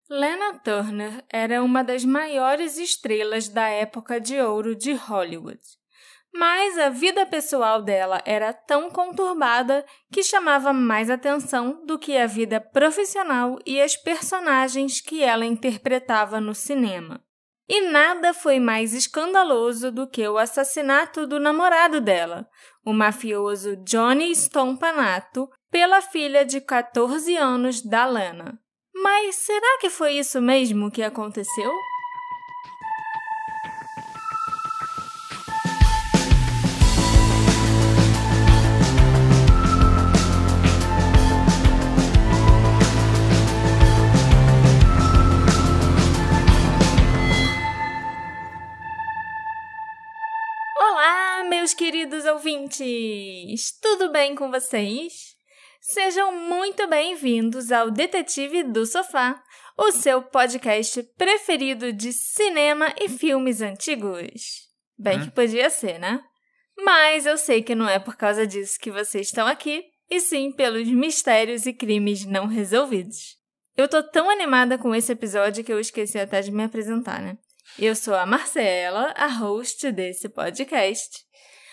Lana Turner era uma das maiores estrelas da época de ouro de Hollywood. Mas a vida pessoal dela era tão conturbada que chamava mais atenção do que a vida profissional e as personagens que ela interpretava no cinema. E nada foi mais escandaloso do que o assassinato do namorado dela, o mafioso Johnny Stompanato, pela filha de 14 anos da Lana. Mas será que foi isso mesmo que aconteceu? Olá, meus queridos ouvintes! Tudo bem com vocês? Sejam muito bem-vindos ao Detetive do Sofá, o seu podcast preferido de cinema e filmes antigos. Bem que podia ser, né? Mas eu sei que não é por causa disso que vocês estão aqui, e sim pelos mistérios e crimes não resolvidos. Eu tô tão animada com esse episódio que eu esqueci até de me apresentar, né? Eu sou a Marcela, a host desse podcast,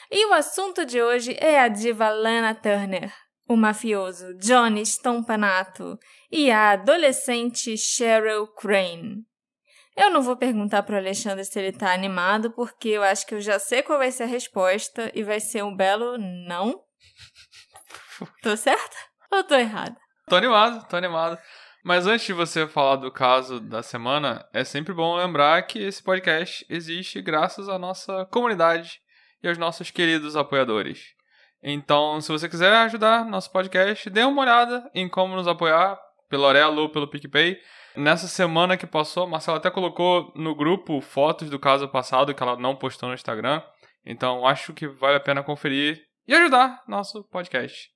e o assunto de hoje é a diva Lana Turner, o mafioso Johnny Stompanato e a adolescente Cheryl Crane. Eu não vou perguntar pro Alexandre se ele tá animado, porque eu acho que eu já sei qual vai ser a resposta e vai ser um belo não. Tô certa ou tô errada? Tô animado. Mas antes de você falar do caso da semana, é sempre bom lembrar que esse podcast existe graças à nossa comunidade e aos nossos queridos apoiadores. Então, se você quiser ajudar nosso podcast, dê uma olhada em como nos apoiar, pelo Orelo ou pelo PicPay. Nessa semana que passou, a Marcela até colocou no grupo fotos do caso passado que ela não postou no Instagram. Então, acho que vale a pena conferir e ajudar nosso podcast.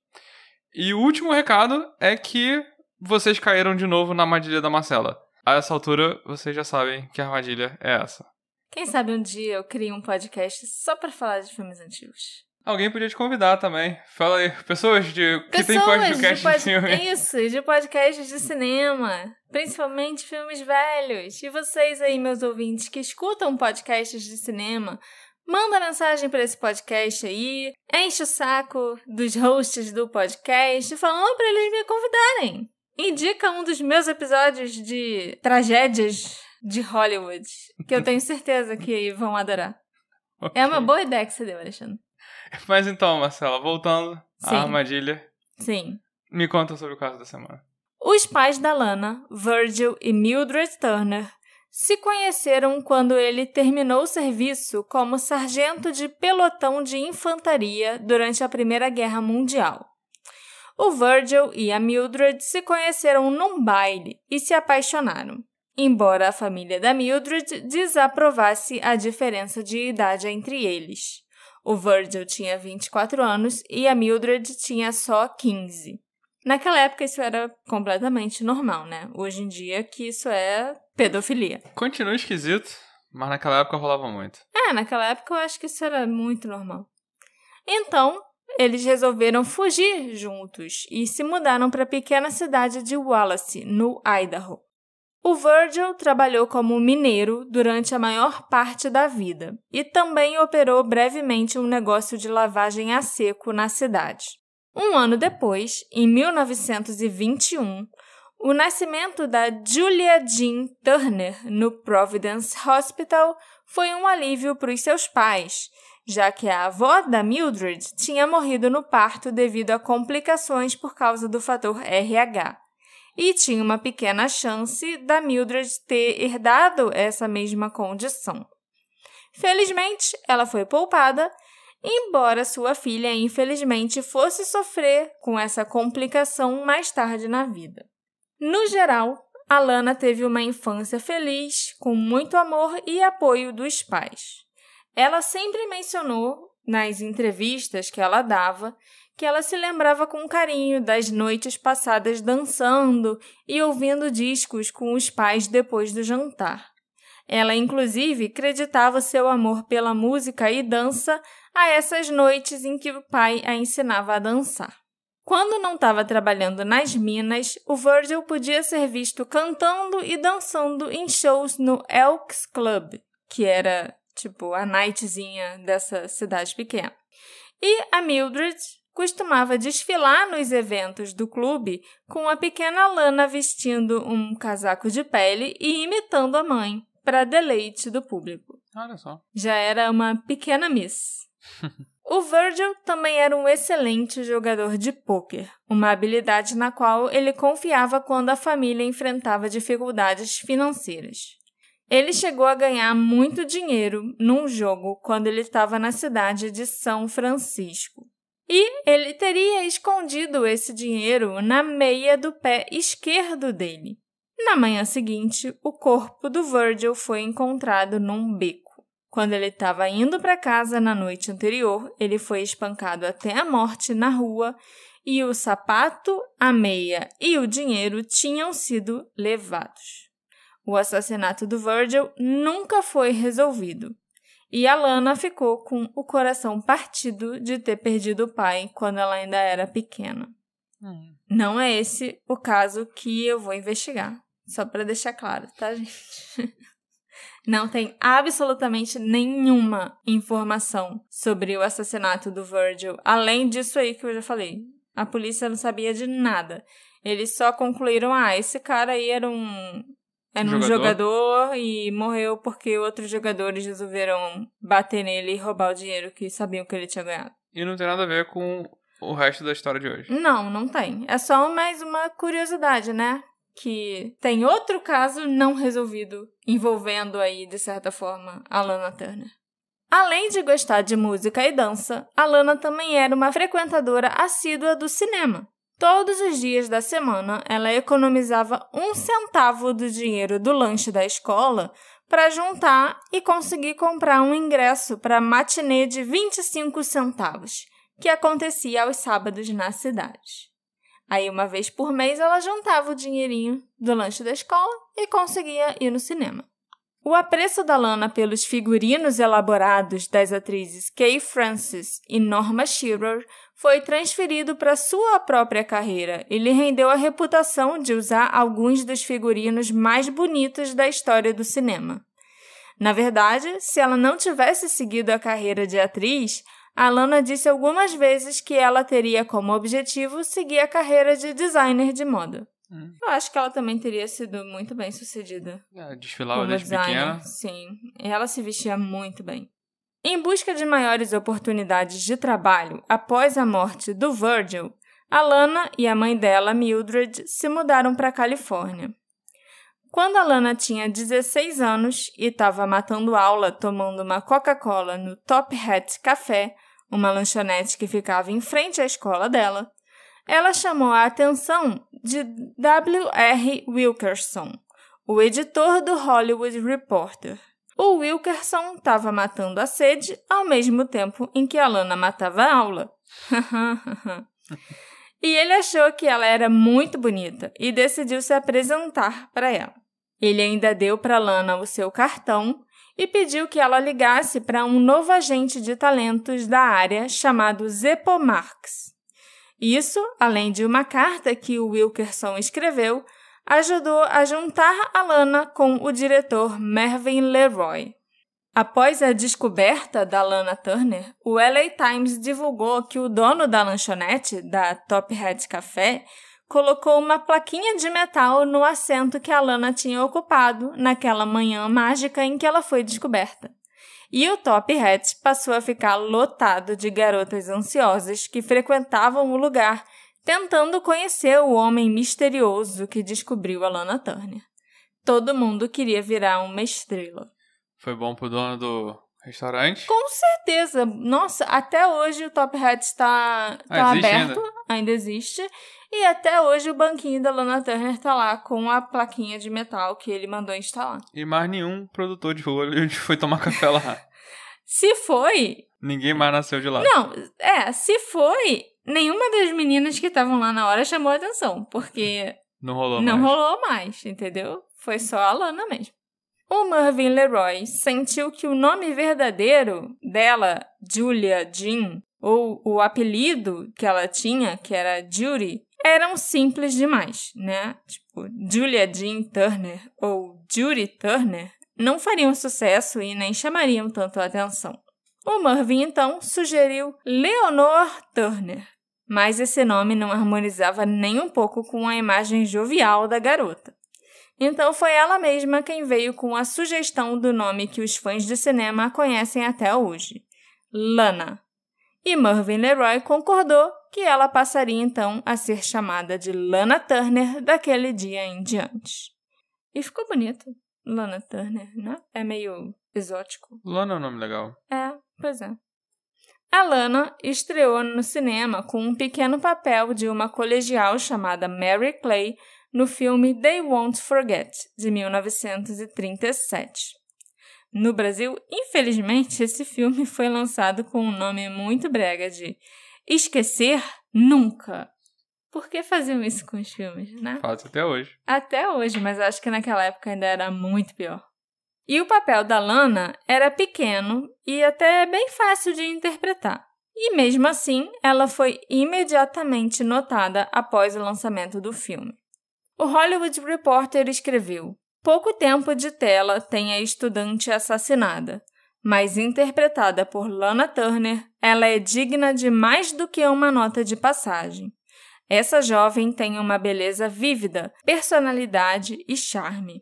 E o último recado é que vocês caíram de novo na armadilha da Marcela. A essa altura, vocês já sabem que a armadilha é essa. Quem sabe um dia eu crio um podcast só pra falar de filmes antigos. Alguém podia te convidar também. Fala aí, pessoas que tem podcast de filme. Isso, de podcasts de cinema. Principalmente filmes velhos. E vocês aí, meus ouvintes, que escutam podcasts de cinema, manda mensagem para esse podcast aí, enche o saco dos hosts do podcast, falando para eles me convidarem. Indica um dos meus episódios de tragédias de Hollywood, que eu tenho certeza que vão adorar. Okay. É uma boa ideia que você deu, Alexandre. Mas então, Marcela, voltando à armadilha. Sim. Me conta sobre o caso da semana. Os pais da Lana, Virgil e Mildred Turner, se conheceram quando ele terminou o serviço como sargento de pelotão de infantaria durante a Primeira Guerra Mundial. O Virgil e a Mildred se conheceram num baile e se apaixonaram, embora a família da Mildred desaprovasse a diferença de idade entre eles. O Virgil tinha 24 anos e a Mildred tinha só 15. Naquela época isso era completamente normal, né? Hoje em dia que isso é pedofilia. Continua esquisito, mas naquela época rolava muito. Naquela época eu acho que isso era muito normal. Então, eles resolveram fugir juntos e se mudaram para a pequena cidade de Wallace, no Idaho. O Virgil trabalhou como mineiro durante a maior parte da vida e também operou brevemente um negócio de lavagem a seco na cidade. Um ano depois, em 1921, o nascimento da Julia Jean Turner no Providence Hospital foi um alívio para os seus pais, já que a avó da Mildred tinha morrido no parto devido a complicações por causa do fator RH. E tinha uma pequena chance da Mildred ter herdado essa mesma condição. Felizmente, ela foi poupada, embora sua filha, infelizmente, fosse sofrer com essa complicação mais tarde na vida. No geral, a Lana teve uma infância feliz, com muito amor e apoio dos pais. Ela sempre mencionou, nas entrevistas que ela dava, que ela se lembrava com carinho das noites passadas dançando e ouvindo discos com os pais depois do jantar. Ela, inclusive, creditava seu amor pela música e dança a essas noites em que o pai a ensinava a dançar. Quando não estava trabalhando nas minas, o Virgil podia ser visto cantando e dançando em shows no Elks Club, que era, tipo, a nightzinha dessa cidade pequena. E a Mildred costumava desfilar nos eventos do clube com a pequena Lana vestindo um casaco de pele e imitando a mãe, para deleite do público. Olha só. Já era uma pequena miss. O Virgil também era um excelente jogador de pôquer, uma habilidade na qual ele confiava quando a família enfrentava dificuldades financeiras. Ele chegou a ganhar muito dinheiro num jogo quando ele estava na cidade de São Francisco. E ele teria escondido esse dinheiro na meia do pé esquerdo dele. Na manhã seguinte, o corpo do Virgil foi encontrado num beco. Quando ele estava indo para casa na noite anterior, ele foi espancado até a morte na rua e o sapato, a meia e o dinheiro tinham sido levados. O assassinato do Virgil nunca foi resolvido. E a Lana ficou com o coração partido de ter perdido o pai quando ela ainda era pequena. Não é esse o caso que eu vou investigar. Só para deixar claro, tá, gente? Não tem absolutamente nenhuma informação sobre o assassinato do Virgil, além disso aí que eu já falei. A polícia não sabia de nada. Eles só concluíram, esse cara aí era um jogador e morreu porque outros jogadores resolveram bater nele e roubar o dinheiro que sabiam que ele tinha ganhado. E não tem nada a ver com o resto da história de hoje. Não tem. É só mais uma curiosidade, né? Que tem outro caso não resolvido envolvendo aí, de certa forma, a Lana Turner. Além de gostar de música e dança, a Lana também era uma frequentadora assídua do cinema. Todos os dias da semana, ela economizava 1 centavo do dinheiro do lanche da escola para juntar e conseguir comprar um ingresso para a matinê de 25 centavos, que acontecia aos sábados na cidade. Aí, uma vez por mês, ela juntava o dinheirinho do lanche da escola e conseguia ir no cinema. O apreço da Lana pelos figurinos elaborados das atrizes Kay Francis e Norma Shearer foi transferido para sua própria carreira e lhe rendeu a reputação de usar alguns dos figurinos mais bonitos da história do cinema. Na verdade, se ela não tivesse seguido a carreira de atriz, a Lana disse algumas vezes que ela teria como objetivo seguir a carreira de designer de moda. Eu acho que ela também teria sido muito bem sucedida. Desfilava desde pequena. Sim, ela se vestia muito bem. Em busca de maiores oportunidades de trabalho após a morte do Virgil, a Lana e a mãe dela, Mildred, se mudaram para a Califórnia. Quando a Lana tinha 16 anos e estava matando aula tomando uma Coca-Cola no Top Hat Café, uma lanchonete que ficava em frente à escola dela, ela chamou a atenção de W.R. Wilkerson, o editor do Hollywood Reporter. O Wilkerson estava matando a sede ao mesmo tempo em que a Lana matava a aula. E ele achou que ela era muito bonita e decidiu se apresentar para ela. Ele ainda deu para Lana o seu cartão e pediu que ela ligasse para um novo agente de talentos da área chamado Zeppo Marx. Isso, além de uma carta que o Wilkerson escreveu, ajudou a juntar a Lana com o diretor Mervyn LeRoy. Após a descoberta da Lana Turner, o LA Times divulgou que o dono da lanchonete, da Top Hat Café, colocou uma plaquinha de metal no assento que a Lana tinha ocupado naquela manhã mágica em que ela foi descoberta. E o Top Hat passou a ficar lotado de garotas ansiosas que frequentavam o lugar, tentando conhecer o homem misterioso que descobriu a Lana Turner. Todo mundo queria virar uma estrela. Foi bom pro dono do restaurante? Com certeza! Nossa, até hoje o Top Hat está aberto, ainda existe. E até hoje o banquinho da Lana Turner tá lá com a plaquinha de metal que ele mandou instalar. E mais nenhum produtor de Hollywood foi tomar café lá. Se foi... Ninguém mais nasceu de lá. Não, se foi, nenhuma das meninas que estavam lá na hora chamou a atenção, porque... Não rolou mais, entendeu? Foi só a Lana mesmo. O Mervyn LeRoy sentiu que o nome verdadeiro dela, Julia Jean, ou o apelido que ela tinha, que era Judy, eram simples demais, né? Tipo, Julia Jean Turner ou Judy Turner não fariam sucesso e nem chamariam tanto a atenção. O Mervyn, então, sugeriu Leonor Turner, mas esse nome não harmonizava nem um pouco com a imagem jovial da garota. Então foi ela mesma quem veio com a sugestão do nome que os fãs de cinema conhecem até hoje, Lana. E Mervyn LeRoy concordou que ela passaria então a ser chamada de Lana Turner daquele dia em diante. E ficou bonito, Lana Turner, né? É meio exótico. Lana é um nome legal. É, pois é. A Lana estreou no cinema com um pequeno papel de uma colegial chamada Mary Clay no filme They Won't Forget, de 1937. No Brasil, infelizmente, esse filme foi lançado com um nome muito brega de Esquecer Nunca. Por que faziam isso com os filmes, né? Faz até hoje. Até hoje, mas acho que naquela época ainda era muito pior. E o papel da Lana era pequeno e até bem fácil de interpretar. E mesmo assim, ela foi imediatamente notada após o lançamento do filme. O Hollywood Reporter escreveu: pouco tempo de tela tem a estudante assassinada, mas interpretada por Lana Turner, ela é digna de mais do que uma nota de passagem. Essa jovem tem uma beleza vívida, personalidade e charme.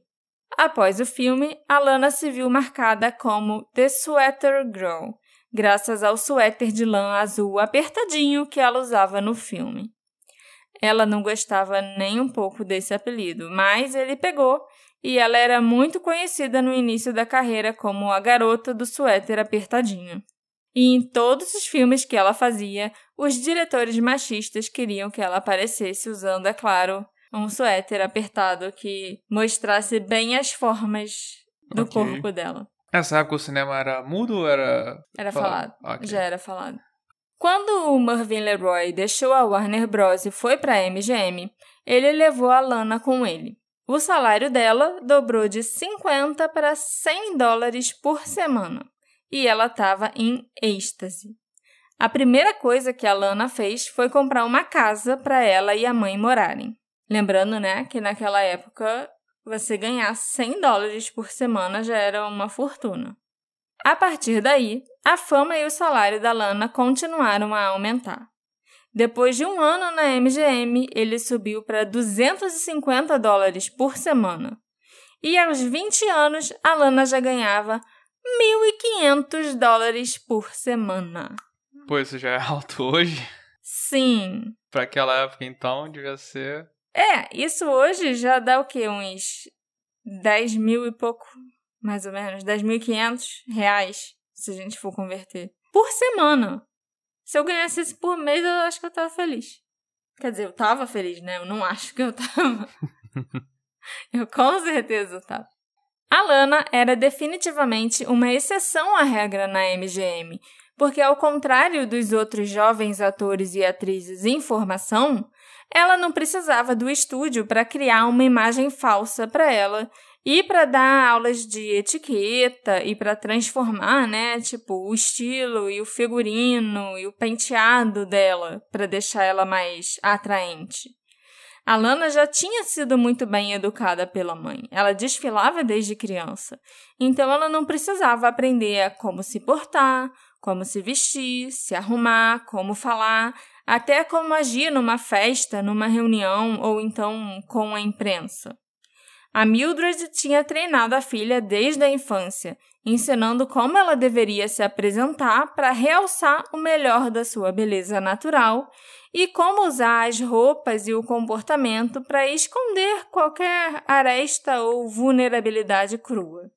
Após o filme, a Lana se viu marcada como The Sweater Girl, graças ao suéter de lã azul apertadinho que ela usava no filme. Ela não gostava nem um pouco desse apelido, mas ele pegou e ela era muito conhecida no início da carreira como a garota do suéter apertadinho. E em todos os filmes que ela fazia, os diretores machistas queriam que ela aparecesse usando, é claro, um suéter apertado que mostrasse bem as formas do corpo dela. Nessa época o cinema era mudo ou era... Era falado. Okay. Já era falado. Quando o Mervyn LeRoy deixou a Warner Bros. E foi para a MGM, ele levou a Lana com ele. O salário dela dobrou de $50 para $100 por semana. E ela estava em êxtase. A primeira coisa que a Lana fez foi comprar uma casa para ela e a mãe morarem. Lembrando, né, que naquela época você ganhar $100 por semana já era uma fortuna. A partir daí, a fama e o salário da Lana continuaram a aumentar. Depois de um ano na MGM, ele subiu para $250 por semana. E aos 20 anos, a Lana já ganhava $1.500 por semana. Pô, isso já é alto hoje? Sim. Para aquela época, então, devia ser... Isso hoje já dá o quê? Uns 10 mil e pouco, mais ou menos, R$10.500, se a gente for converter. Por semana. Se eu ganhasse isso por mês, eu acho que eu tava feliz. Quer dizer, eu tava feliz, né? Eu não acho que eu tava. Eu com certeza tava. A Lana era definitivamente uma exceção à regra na MGM, porque ao contrário dos outros jovens atores e atrizes em formação, ela não precisava do estúdio para criar uma imagem falsa para ela e para dar aulas de etiqueta e para transformar, né, tipo, o estilo e o figurino e o penteado dela para deixar ela mais atraente. A Lana já tinha sido muito bem educada pela mãe. Ela desfilava desde criança. Então, ela não precisava aprender a como se portar, como se vestir, se arrumar, como falar, até como agir numa festa, numa reunião ou então com a imprensa. A Mildred tinha treinado a filha desde a infância, ensinando como ela deveria se apresentar para realçar o melhor da sua beleza natural e como usar as roupas e o comportamento para esconder qualquer aresta ou vulnerabilidade crua.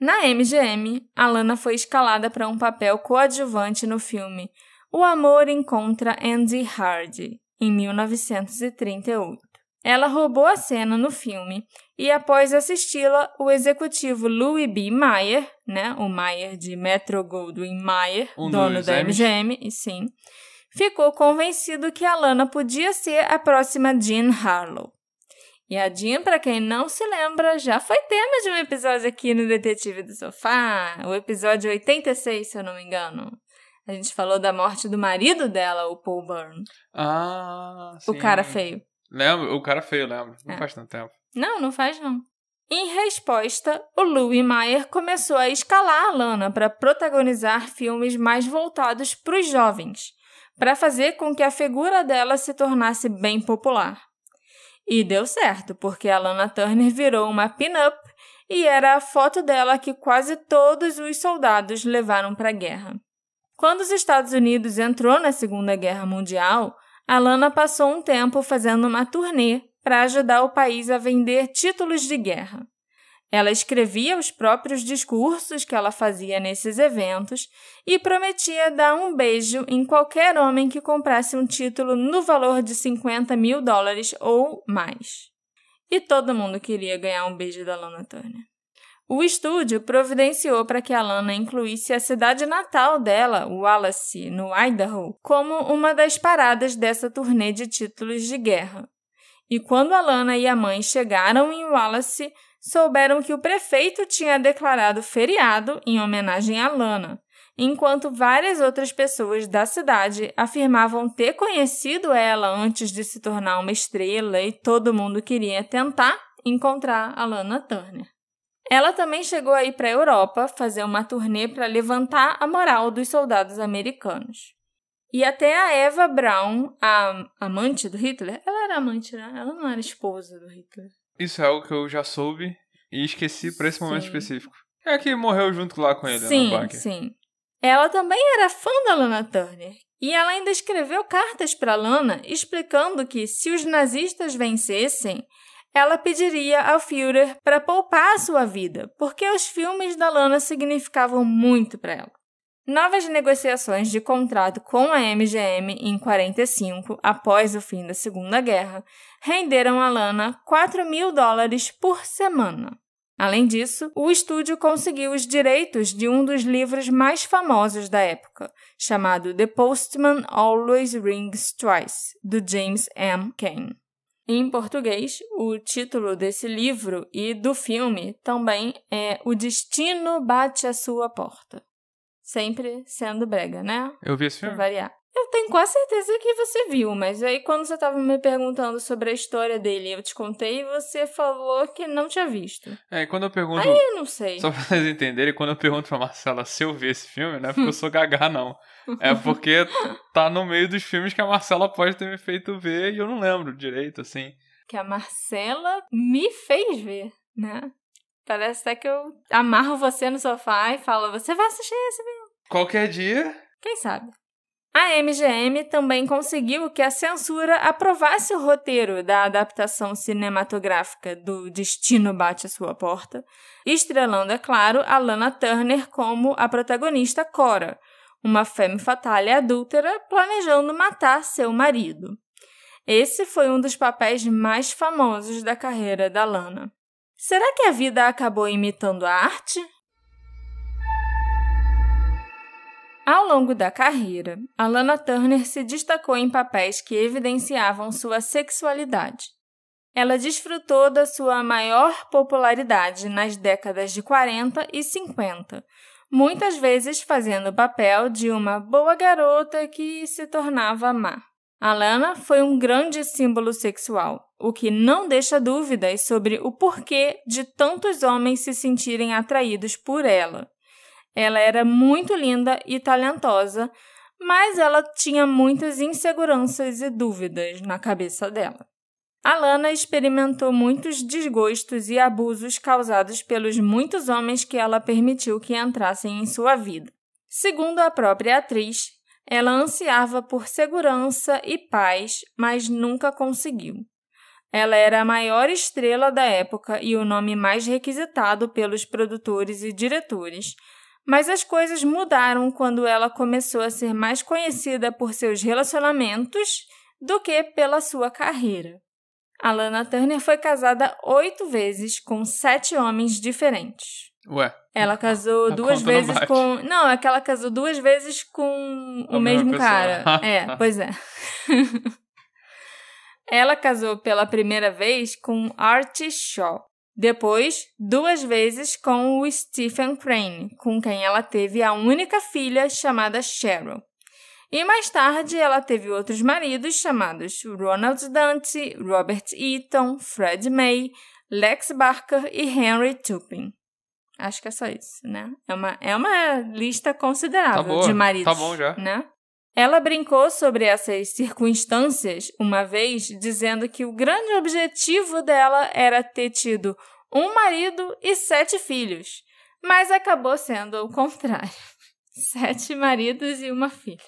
Na MGM, a Lana foi escalada para um papel coadjuvante no filme O Amor Encontra Andy Hardy, em 1938. Ela roubou a cena no filme e, após assisti-la, o executivo Louis B. Mayer, né, o Mayer de Metro-Goldwyn-Mayer, dono da MGM, e sim, ficou convencido que a Lana podia ser a próxima Jean Harlow. E a Jean, para quem não se lembra, já foi tema de um episódio aqui no Detetive do Sofá, o episódio 86, se eu não me engano. A gente falou da morte do marido dela, o Paul Byrne. Ah, sim. O cara feio. Lembro, o cara feio, lembro. Não faz tanto tempo. Não faz não. Em resposta, o Louis Mayer começou a escalar a Lana para protagonizar filmes mais voltados para os jovens, para fazer com que a figura dela se tornasse bem popular. E deu certo, porque a Lana Turner virou uma pin-up e era a foto dela que quase todos os soldados levaram para a guerra. Quando os Estados Unidos entrou na Segunda Guerra Mundial, a Lana passou um tempo fazendo uma turnê para ajudar o país a vender títulos de guerra. Ela escrevia os próprios discursos que ela fazia nesses eventos e prometia dar um beijo em qualquer homem que comprasse um título no valor de $50 mil ou mais. E todo mundo queria ganhar um beijo da Lana Turner. O estúdio providenciou para que a Lana incluísse a cidade natal dela, Wallace, no Idaho, como uma das paradas dessa turnê de títulos de guerra. E quando a Lana e a mãe chegaram em Wallace, souberam que o prefeito tinha declarado feriado em homenagem a Lana, enquanto várias outras pessoas da cidade afirmavam ter conhecido ela antes de se tornar uma estrela e todo mundo queria tentar encontrar a Lana Turner. Ela também chegou a ir para a Europa fazer uma turnê para levantar a moral dos soldados americanos. E até a Eva Braun, a amante do Hitler, ela era amante, né? Ela não era esposa do Hitler. Isso é algo que eu já soube e esqueci para esse momento específico. É a que morreu junto lá com ele, no bunker. Sim. Ela também era fã da Lana Turner. E ela ainda escreveu cartas para Lana explicando que, se os nazistas vencessem, ela pediria ao Führer para poupar a sua vida, porque os filmes da Lana significavam muito para ela. Novas negociações de contrato com a MGM em 1945, após o fim da Segunda Guerra, renderam a Lana $4 mil por semana. Além disso, o estúdio conseguiu os direitos de um dos livros mais famosos da época, chamado The Postman Always Rings Twice, do James M. Cain. Em português, o título desse livro e do filme também é O Destino Bate à Sua Porta. Sempre sendo brega, né? Eu vi esse filme? Pra variar. Eu tenho quase certeza que você viu, mas aí quando você estava me perguntando sobre a história dele, eu te contei e você falou que não tinha visto. É, e quando eu pergunto... Aí eu não sei. Só pra vocês entenderem, quando eu pergunto pra Marcela se eu vi esse filme, não é porque eu sou gagá, não. É porque tá no meio dos filmes que a Marcela pode ter me feito ver e eu não lembro direito, assim. Que a Marcela me fez ver, né? Parece até que eu amarro você no sofá e falo, você vai assistir esse filme. Qualquer dia. Quem sabe? A MGM também conseguiu que a censura aprovasse o roteiro da adaptação cinematográfica do Destino Bate à Sua Porta, estrelando, é claro, a Lana Turner como a protagonista Cora, uma femme fatale adúltera planejando matar seu marido. Esse foi um dos papéis mais famosos da carreira da Lana. Será que a vida acabou imitando a arte? Ao longo da carreira, a Lana Turner se destacou em papéis que evidenciavam sua sexualidade. Ela desfrutou da sua maior popularidade nas décadas de 40 e 50, muitas vezes fazendo o papel de uma boa garota que se tornava má. A Lana foi um grande símbolo sexual, o que não deixa dúvidas sobre o porquê de tantos homens se sentirem atraídos por ela. Ela era muito linda e talentosa, mas ela tinha muitas inseguranças e dúvidas na cabeça dela. A Lana experimentou muitos desgostos e abusos causados pelos muitos homens que ela permitiu que entrassem em sua vida. Segundo a própria atriz, ela ansiava por segurança e paz, mas nunca conseguiu. Ela era a maior estrela da época e o nome mais requisitado pelos produtores e diretores, mas as coisas mudaram quando ela começou a ser mais conhecida por seus relacionamentos do que pela sua carreira. A Lana Turner foi casada 8 vezes com 7 homens diferentes. Ué? Ela casou 2 vezes com... Não, é que ela casou 2 vezes com o mesmo cara. Pois é. Ela casou pela primeira vez com Artie Shaw, Depois, 2 vezes com o Stephen Crane, com quem ela teve a única filha chamada Cheryl. E mais tarde, ela teve outros maridos chamados Ronald Dante, Robert Eaton, Fred May, Lex Barker e Henry Turpin. Acho que é só isso, né? É uma lista considerável de maridos. Tá bom já. Né? Ela brincou sobre essas circunstâncias uma vez, dizendo que o grande objetivo dela era ter tido um marido e 7 filhos, mas acabou sendo o contrário. 7 maridos e uma filha.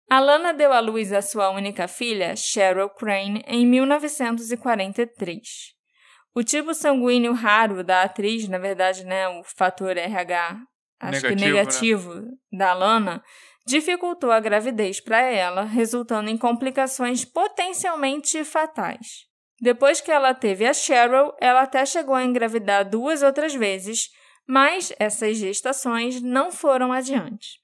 A Lana deu à luz a sua única filha, Cheryl Crane, em 1943. O tipo sanguíneo raro da atriz, na verdade, né, o fator RH, negativo, né? Da Lana, dificultou a gravidez para ela, resultando em complicações potencialmente fatais. Depois que ela teve a Cheryl, ela até chegou a engravidar 2 outras vezes, mas essas gestações não foram adiante.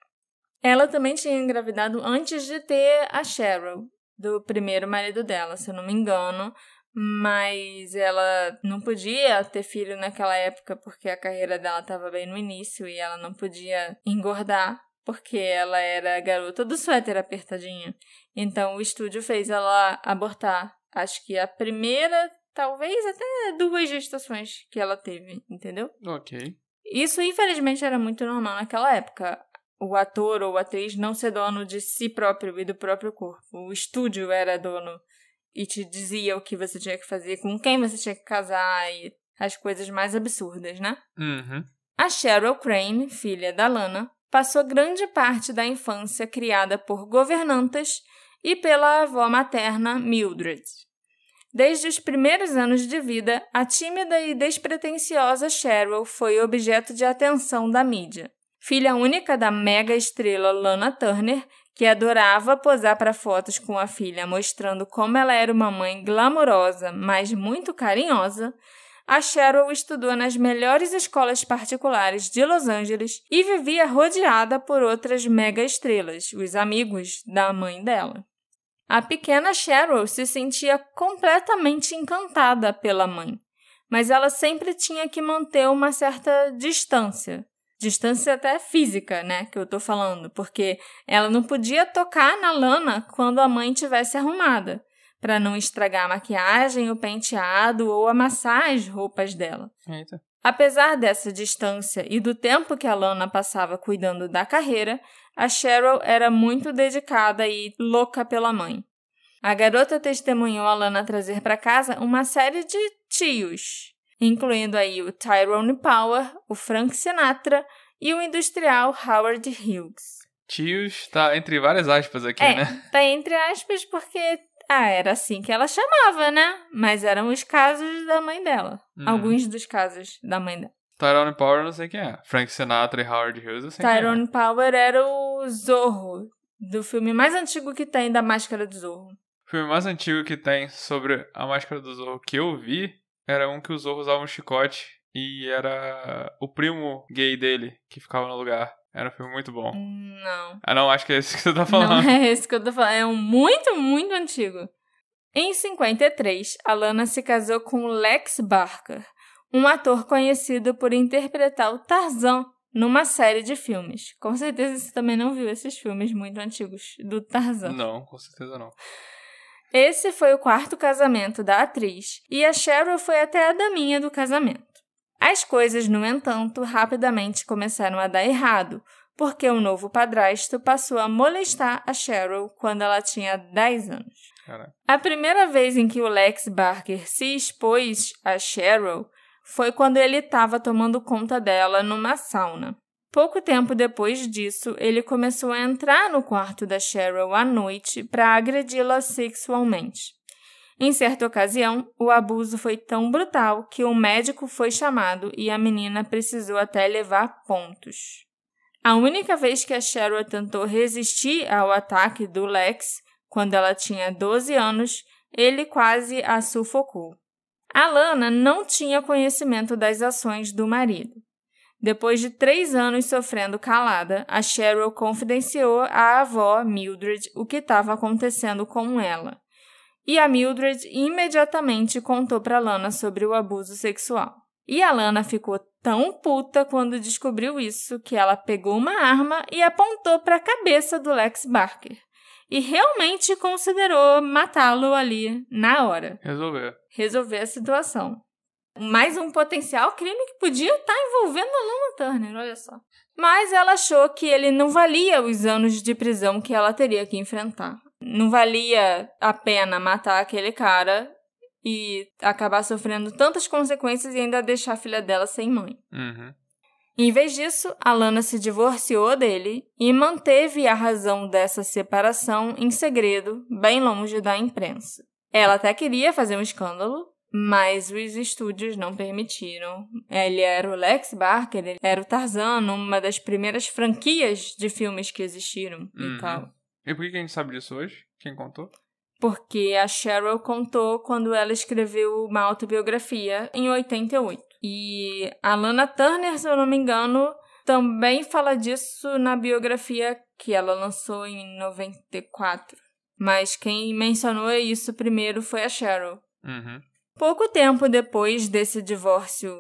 Ela também tinha engravidado antes de ter a Cheryl, do primeiro marido dela, se eu não me engano, mas ela não podia ter filho naquela época porque a carreira dela estava bem no início e ela não podia engordar porque ela era a garota do suéter apertadinho. Então o estúdio fez ela abortar, acho que a primeira, talvez até 2 gestações que ela teve, entendeu? Ok. Isso infelizmente era muito normal naquela época. O ator ou a atriz não ser dono de si próprio e do próprio corpo. O estúdio era dono e te dizia o que você tinha que fazer, com quem você tinha que casar e as coisas mais absurdas, né? Uhum. A Cheryl Crane, filha da Lana, passou grande parte da infância criada por governantas e pela avó materna Mildred. Desde os primeiros anos de vida, a tímida e despretensiosa Cheryl foi objeto de atenção da mídia. Filha única da mega estrela Lana Turner, que adorava posar para fotos com a filha mostrando como ela era uma mãe glamurosa, mas muito carinhosa, a Cheryl estudou nas melhores escolas particulares de Los Angeles e vivia rodeada por outras mega estrelas, os amigos da mãe dela. A pequena Cheryl se sentia completamente encantada pela mãe, mas ela sempre tinha que manter uma certa distância. Distância até física, né, que eu tô falando, porque ela não podia tocar na Lana quando a mãe estivesse arrumada, para não estragar a maquiagem, o penteado ou amassar as roupas dela. Eita. Apesar dessa distância e do tempo que a Lana passava cuidando da carreira, a Cheryl era muito dedicada e louca pela mãe. A garota testemunhou a Lana trazer para casa uma série de tios, incluindo aí o Tyrone Power, o Frank Sinatra e o industrial Howard Hughes. Tios tá entre várias aspas aqui, né? Tá entre aspas porque era assim que ela chamava, né? Mas eram os casos da mãe dela. Alguns dos casos da mãe dela. Tyrone Power eu não sei quem é. Frank Sinatra e Howard Hughes eu sei Tyrone quem é. Power era o Zorro, do filme mais antigo que tem da Máscara do Zorro. O filme mais antigo que tem sobre a Máscara do Zorro que eu vi era um que o Zorro usava um chicote e era o primo gay dele que ficava no lugar. Era um filme muito bom. Não. Ah, não, acho que é esse que você tá falando. Não é esse que eu tô falando. É um muito, muito antigo. Em 53, a Lana se casou com Lex Barker, um ator conhecido por interpretar o Tarzan numa série de filmes. Com certeza você também não viu esses filmes muito antigos do Tarzan. Não, com certeza não. Esse foi o 4º casamento da atriz e a Cheryl foi até a daminha do casamento. As coisas, no entanto, rapidamente começaram a dar errado, porque o novo padrasto passou a molestar a Cheryl quando ela tinha 10 anos. Caraca. A primeira vez em que o Lex Barker se expôs a Cheryl foi quando ele estava tomando conta dela numa sauna. Pouco tempo depois disso, ele começou a entrar no quarto da Cheryl à noite para agredi-la sexualmente. Em certa ocasião, o abuso foi tão brutal que um médico foi chamado e a menina precisou até levar pontos. A única vez que a Cheryl tentou resistir ao ataque do Lex, quando ela tinha 12 anos, ele quase a sufocou. A Lana não tinha conhecimento das ações do marido. Depois de 3 anos sofrendo calada, a Cheryl confidenciou à avó Mildred o que estava acontecendo com ela. E a Mildred imediatamente contou para Lana sobre o abuso sexual. E a Lana ficou tão puta quando descobriu isso que ela pegou uma arma e apontou para a cabeça do Lex Barker. E realmente considerou matá-lo ali na hora. Resolver a situação. Mais um potencial crime que podia estar envolvendo a Lana Turner, olha só. Mas ela achou que ele não valia os anos de prisão que ela teria que enfrentar. Não valia a pena matar aquele cara e acabar sofrendo tantas consequências e ainda deixar a filha dela sem mãe. Em vez disso, a Lana se divorciou dele e manteve a razão dessa separação em segredo, bem longe da imprensa. Ela até queria fazer um escândalo, mas os estúdios não permitiram. Ele era o Lex Barker, ele era o Tarzan, uma das primeiras franquias de filmes que existiram e tal. E por que a gente sabe disso hoje? Quem contou? Porque a Cheryl contou quando ela escreveu uma autobiografia em 88. E a Lana Turner, se eu não me engano, também fala disso na biografia que ela lançou em 94. Mas quem mencionou isso primeiro foi a Cheryl. Pouco tempo depois desse divórcio,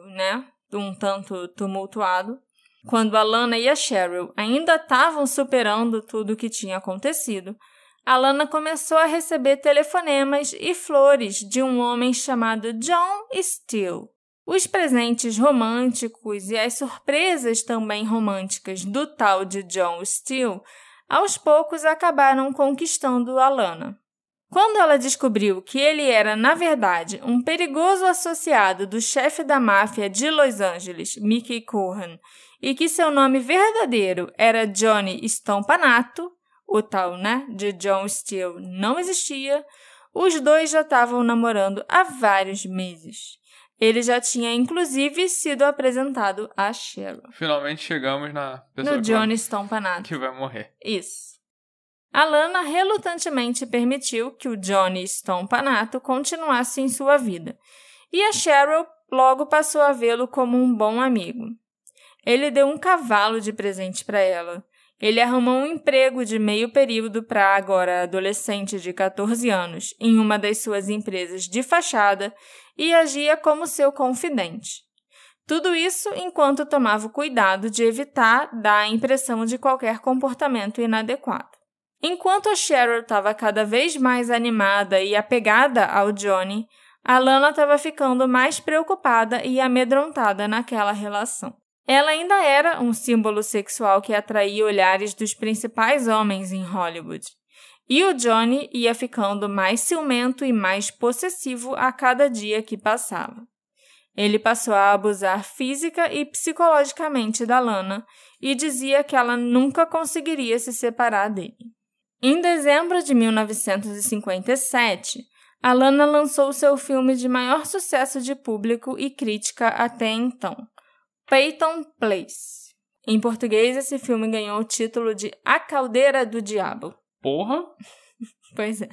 um tanto tumultuado, quando a Lana e a Cheryl ainda estavam superando tudo o que tinha acontecido, a Lana começou a receber telefonemas e flores de um homem chamado John Steele. Os presentes românticos e as surpresas também românticas do tal de John Steele, aos poucos acabaram conquistando a Lana. Quando ela descobriu que ele era, na verdade, um perigoso associado do chefe da máfia de Los Angeles, Mickey Cohen, e que seu nome verdadeiro era Johnny Stompanato, o tal, de John Steele não existia, os dois já estavam namorando há vários meses. Ele já tinha, inclusive, sido apresentado a Cheryl. Finalmente chegamos na pessoa no Johnny Stompanato. Que vai morrer. Isso. A Lana relutantemente permitiu que o Johnny Stompanato continuasse em sua vida, e a Cheryl logo passou a vê-lo como um bom amigo. Ele deu um cavalo de presente para ela. Ele arrumou um emprego de meio período para a agora adolescente de 14 anos em uma das suas empresas de fachada e agia como seu confidente. Tudo isso enquanto tomava o cuidado de evitar dar a impressão de qualquer comportamento inadequado. Enquanto a Cheryl estava cada vez mais animada e apegada ao Johnny, a Lana estava ficando mais preocupada e amedrontada naquela relação. Ela ainda era um símbolo sexual que atraía olhares dos principais homens em Hollywood. E o Johnny ia ficando mais ciumento e mais possessivo a cada dia que passava. Ele passou a abusar física e psicologicamente da Lana e dizia que ela nunca conseguiria se separar dele. Em dezembro de 1957, a Lana lançou seu filme de maior sucesso de público e crítica até então, Peyton Place. Em português, esse filme ganhou o título de A Caldeira do Diabo. Porra! Pois é.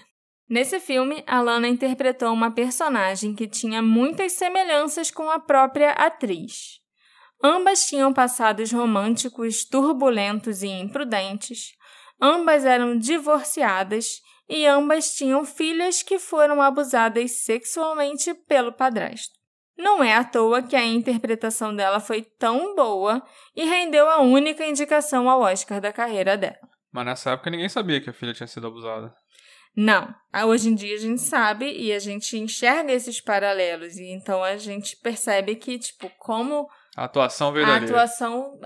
Nesse filme, a Lana interpretou uma personagem que tinha muitas semelhanças com a própria atriz. Ambas tinham passados românticos turbulentos e imprudentes, ambas eram divorciadas e ambas tinham filhas que foram abusadas sexualmente pelo padrasto. Não é à toa que a interpretação dela foi tão boa e rendeu a única indicação ao Oscar da carreira dela. Mas nessa época ninguém sabia que a filha tinha sido abusada. Não. Hoje em dia a gente sabe e a gente enxerga esses paralelos. E então a gente percebe que, como... A atuação veio dali. A atuação,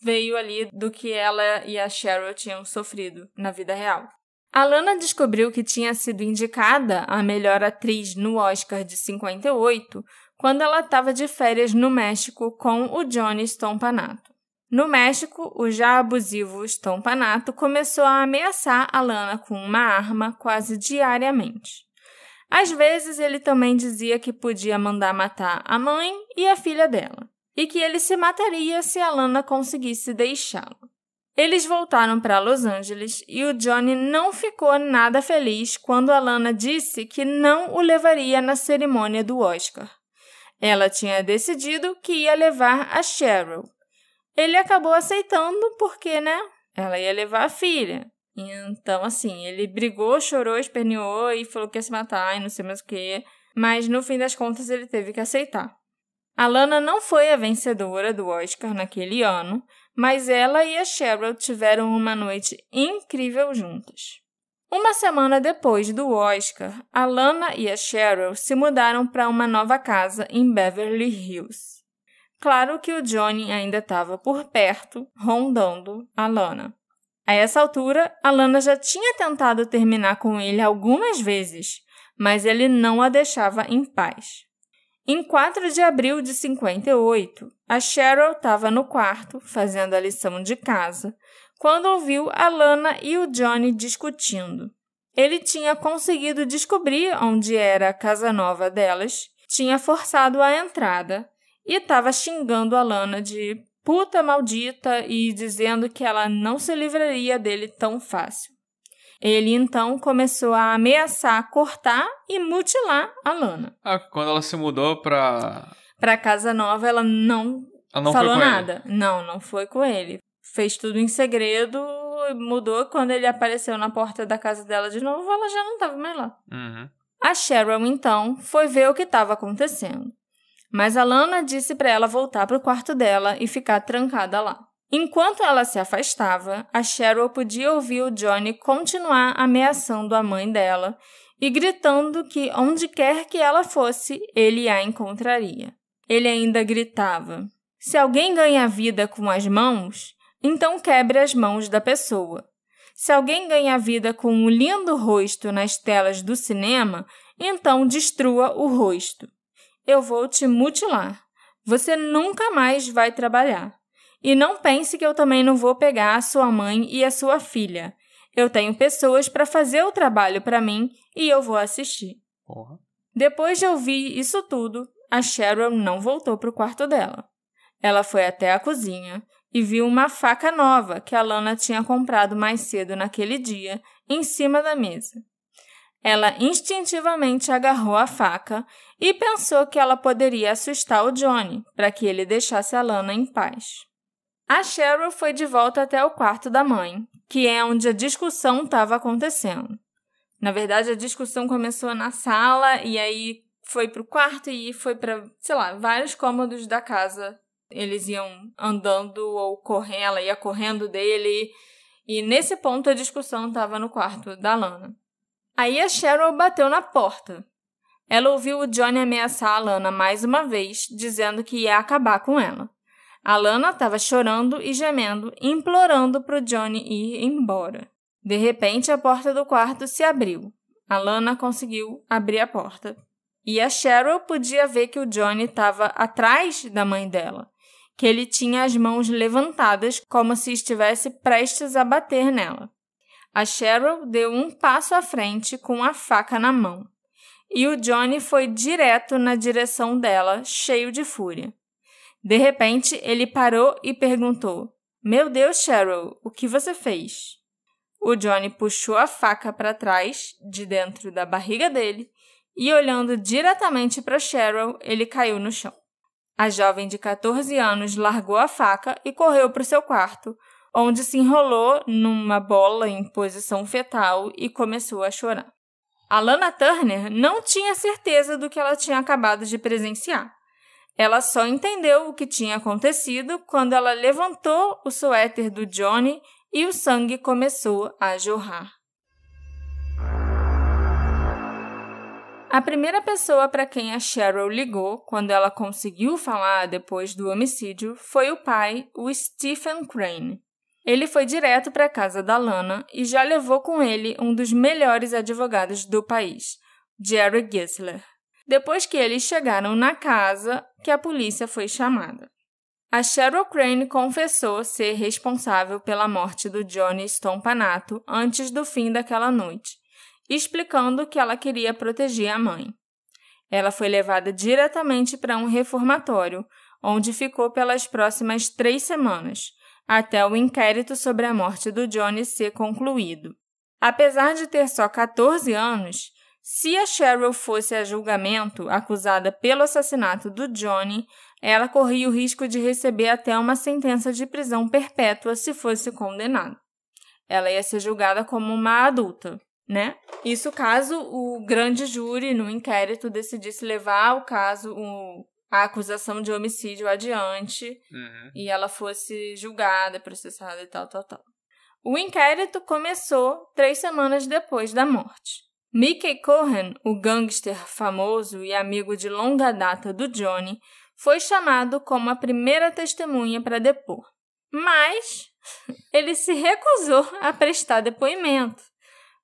veio ali do que ela e a Cheryl tinham sofrido na vida real. A Lana descobriu que tinha sido indicada a melhor atriz no Oscar de 58 quando ela estava de férias no México com o Johnny Stompanato. No México, o já abusivo Stompanato começou a ameaçar a Lana com uma arma quase diariamente. Às vezes, ele também dizia que podia mandar matar a mãe e a filha dela, e que ele se mataria se a Lana conseguisse deixá-lo. Eles voltaram para Los Angeles e o Johnny não ficou nada feliz quando a Lana disse que não o levaria na cerimônia do Oscar. Ela tinha decidido que ia levar a Cheryl. Ele acabou aceitando porque, ela ia levar a filha. Então, ele brigou, chorou, esperneou e falou que ia se matar e não sei mais o quê. Mas, no fim das contas, ele teve que aceitar. A Lana não foi a vencedora do Oscar naquele ano, mas ela e a Cheryl tiveram uma noite incrível juntas. Uma semana depois do Oscar, a Lana e a Cheryl se mudaram para uma nova casa em Beverly Hills. Claro que o Johnny ainda estava por perto, rondando a Lana. A essa altura, a Lana já tinha tentado terminar com ele algumas vezes, mas ele não a deixava em paz. Em 4 de abril de 58, a Cheryl estava no quarto, fazendo a lição de casa, quando ouviu a Lana e o Johnny discutindo. Ele tinha conseguido descobrir onde era a casa nova delas, tinha forçado a entrada e estava xingando a Lana de puta maldita e dizendo que ela não se livraria dele tão fácil. Ele, então, começou a ameaçar cortar e mutilar a Lana. Quando ela se mudou pra casa nova, ela não falou nada. Não foi com ele. Fez tudo em segredo, mudou. Quando ele apareceu na porta da casa dela de novo, ela já não estava mais lá. Uhum. A Cheryl, então, foi ver o que estava acontecendo. Mas a Lana disse para ela voltar para o quarto dela e ficar trancada lá. Enquanto ela se afastava, a Cheryl podia ouvir o Johnny continuar ameaçando a mãe dela e gritando que onde quer que ela fosse, ele a encontraria. Ele ainda gritava: se alguém ganha vida com as mãos, então quebre as mãos da pessoa. Se alguém ganha vida com um lindo rosto nas telas do cinema, então destrua o rosto. Eu vou te mutilar. Você nunca mais vai trabalhar. E não pense que eu também não vou pegar a sua mãe e a sua filha. Eu tenho pessoas para fazer o trabalho para mim e eu vou assistir. Porra. Depois de ouvir isso tudo, a Cheryl não voltou para o quarto dela. Ela foi até a cozinha e viu uma faca nova que a Lana tinha comprado mais cedo naquele dia em cima da mesa. Ela instintivamente agarrou a faca e pensou que ela poderia assustar o Johnny para que ele deixasse a Lana em paz. A Cheryl foi de volta até o quarto da mãe, que é onde a discussão estava acontecendo. Na verdade, a discussão começou na sala e aí foi para o quarto e foi para, vários cômodos da casa. Eles iam andando ou correndo, ela ia correndo dele e nesse ponto a discussão estava no quarto da Lana. Aí a Cheryl bateu na porta. Ela ouviu o Johnny ameaçar a Lana mais uma vez, dizendo que ia acabar com ela. A Lana estava chorando e gemendo, implorando para o Johnny ir embora. De repente, a porta do quarto se abriu. A Lana conseguiu abrir a porta. E a Cheryl podia ver que o Johnny estava atrás da mãe dela, que ele tinha as mãos levantadas como se estivesse prestes a bater nela. A Cheryl deu um passo à frente com a faca na mão. E o Johnny foi direto na direção dela, cheio de fúria. De repente, ele parou e perguntou: meu Deus, Cheryl, o que você fez? O Johnny puxou a faca para trás, de dentro da barriga dele, e olhando diretamente para Cheryl, ele caiu no chão. A jovem de 14 anos largou a faca e correu para o seu quarto, onde se enrolou numa bola em posição fetal e começou a chorar. A Lana Turner não tinha certeza do que ela tinha acabado de presenciar. Ela só entendeu o que tinha acontecido quando ela levantou o suéter do Johnny e o sangue começou a jorrar. A primeira pessoa para quem a Cheryl ligou quando ela conseguiu falar depois do homicídio foi o pai, o Stephen Crane. Ele foi direto para a casa da Lana e já levou com ele um dos melhores advogados do país, Jerry Gisler. Depois que eles chegaram na casa, que a polícia foi chamada. A Cheryl Crane confessou ser responsável pela morte do Johnny Stompanato antes do fim daquela noite, explicando que ela queria proteger a mãe. Ela foi levada diretamente para um reformatório, onde ficou pelas próximas 3 semanas, até o inquérito sobre a morte do Johnny ser concluído. Apesar de ter só 14 anos, se a Cheryl fosse a julgamento acusada pelo assassinato do Johnny, ela corria o risco de receber até uma sentença de prisão perpétua se fosse condenada. Ela ia ser julgada como uma adulta, né? Isso caso o grande júri no inquérito decidisse levar o caso, a acusação de homicídio adiante e ela fosse julgada, processada e tal. O inquérito começou 3 semanas depois da morte. Mickey Cohen, o gangster famoso e amigo de longa data do Johnny, foi chamado como a primeira testemunha para depor. Mas ele se recusou a prestar depoimento,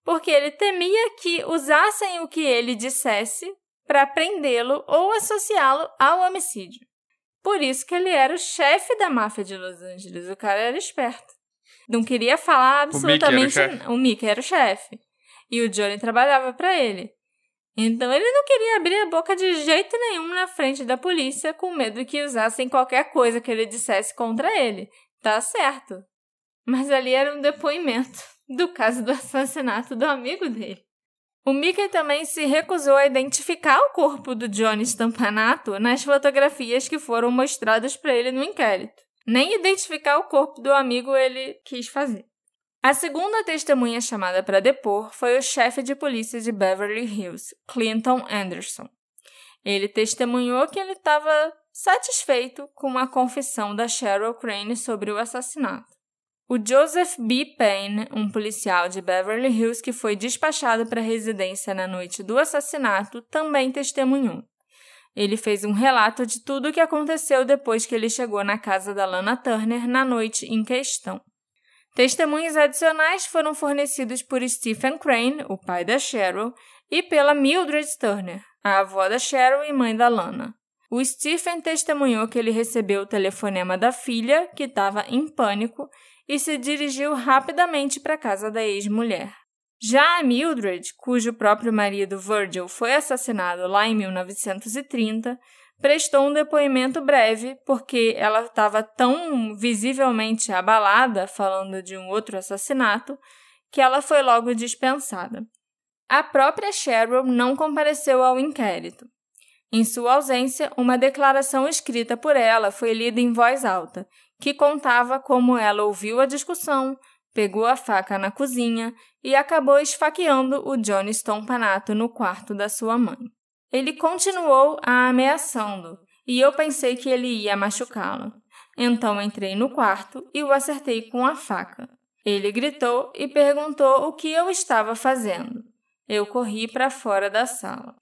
porque ele temia que usassem o que ele dissesse para prendê-lo ou associá-lo ao homicídio. Por isso que ele era o chefe da máfia de Los Angeles. O cara era esperto. Não queria falar absolutamente... O Mickey era o chefe. E o Johnny trabalhava para ele. Então ele não queria abrir a boca de jeito nenhum na frente da polícia, com medo que usassem qualquer coisa que ele dissesse contra ele. Tá certo. Mas ali era um depoimento do caso do assassinato do amigo dele. O Mickey também se recusou a identificar o corpo do Johnny Stompanato nas fotografias que foram mostradas para ele no inquérito. Nem identificar o corpo do amigo ele quis fazer. A segunda testemunha chamada para depor foi o chefe de polícia de Beverly Hills, Clinton Anderson. Ele testemunhou que ele estava satisfeito com a confissão da Cheryl Crane sobre o assassinato. O Joseph B. Payne, um policial de Beverly Hills que foi despachado para a residência na noite do assassinato, também testemunhou. Ele fez um relato de tudo o que aconteceu depois que ele chegou na casa da Lana Turner na noite em questão. Testemunhos adicionais foram fornecidos por Stephen Crane, o pai da Cheryl, e pela Mildred Turner, a avó da Cheryl e mãe da Lana. O Stephen testemunhou que ele recebeu o telefonema da filha, que estava em pânico, e se dirigiu rapidamente para a casa da ex-mulher. Já a Mildred, cujo próprio marido Virgil foi assassinado lá em 1930, prestou um depoimento breve porque ela estava tão visivelmente abalada, falando de um outro assassinato, que ela foi logo dispensada. A própria Cheryl não compareceu ao inquérito. Em sua ausência, uma declaração escrita por ela foi lida em voz alta, que contava como ela ouviu a discussão, pegou a faca na cozinha e acabou esfaqueando o Johnny Stompanato no quarto da sua mãe. Ele continuou a ameaçando e eu pensei que ele ia machucá-la. Então entrei no quarto e o acertei com a faca. Ele gritou e perguntou o que eu estava fazendo. Eu corri para fora da sala.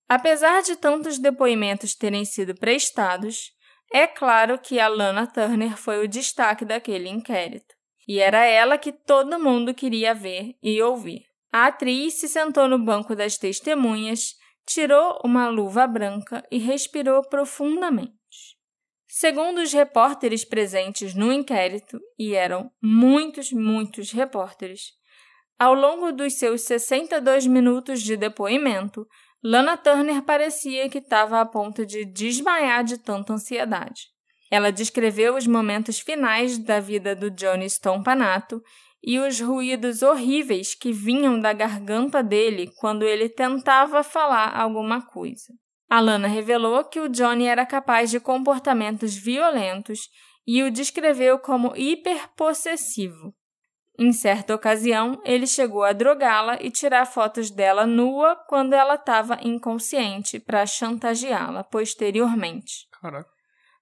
Apesar de tantos depoimentos terem sido prestados, é claro que a Lana Turner foi o destaque daquele inquérito. E era ela que todo mundo queria ver e ouvir. A atriz se sentou no banco das testemunhas, tirou uma luva branca e respirou profundamente. Segundo os repórteres presentes no inquérito, e eram muitos repórteres, ao longo dos seus 62 minutos de depoimento, Lana Turner parecia que estava a ponto de desmaiar de tanta ansiedade. Ela descreveu os momentos finais da vida do Johnny Stompanato e os ruídos horríveis que vinham da garganta dele quando ele tentava falar alguma coisa. A Lana revelou que o Johnny era capaz de comportamentos violentos e o descreveu como hiperpossessivo. Em certa ocasião, ele chegou a drogá-la e tirar fotos dela nua quando ela estava inconsciente para chantageá-la posteriormente. Caraca.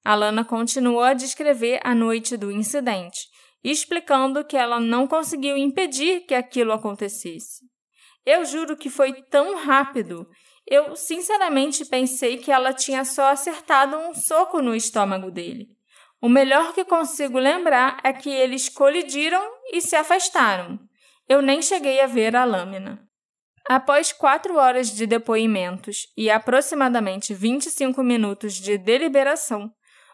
A Lana continuou a descrever a noite do incidente, explicando que ela não conseguiu impedir que aquilo acontecesse. Eu juro que foi tão rápido. Eu sinceramente pensei que ela tinha só acertado um soco no estômago dele. O melhor que consigo lembrar é que eles colidiram e se afastaram. Eu nem cheguei a ver a lâmina. Após 4 horas de depoimentos e aproximadamente 25 minutos de deliberação,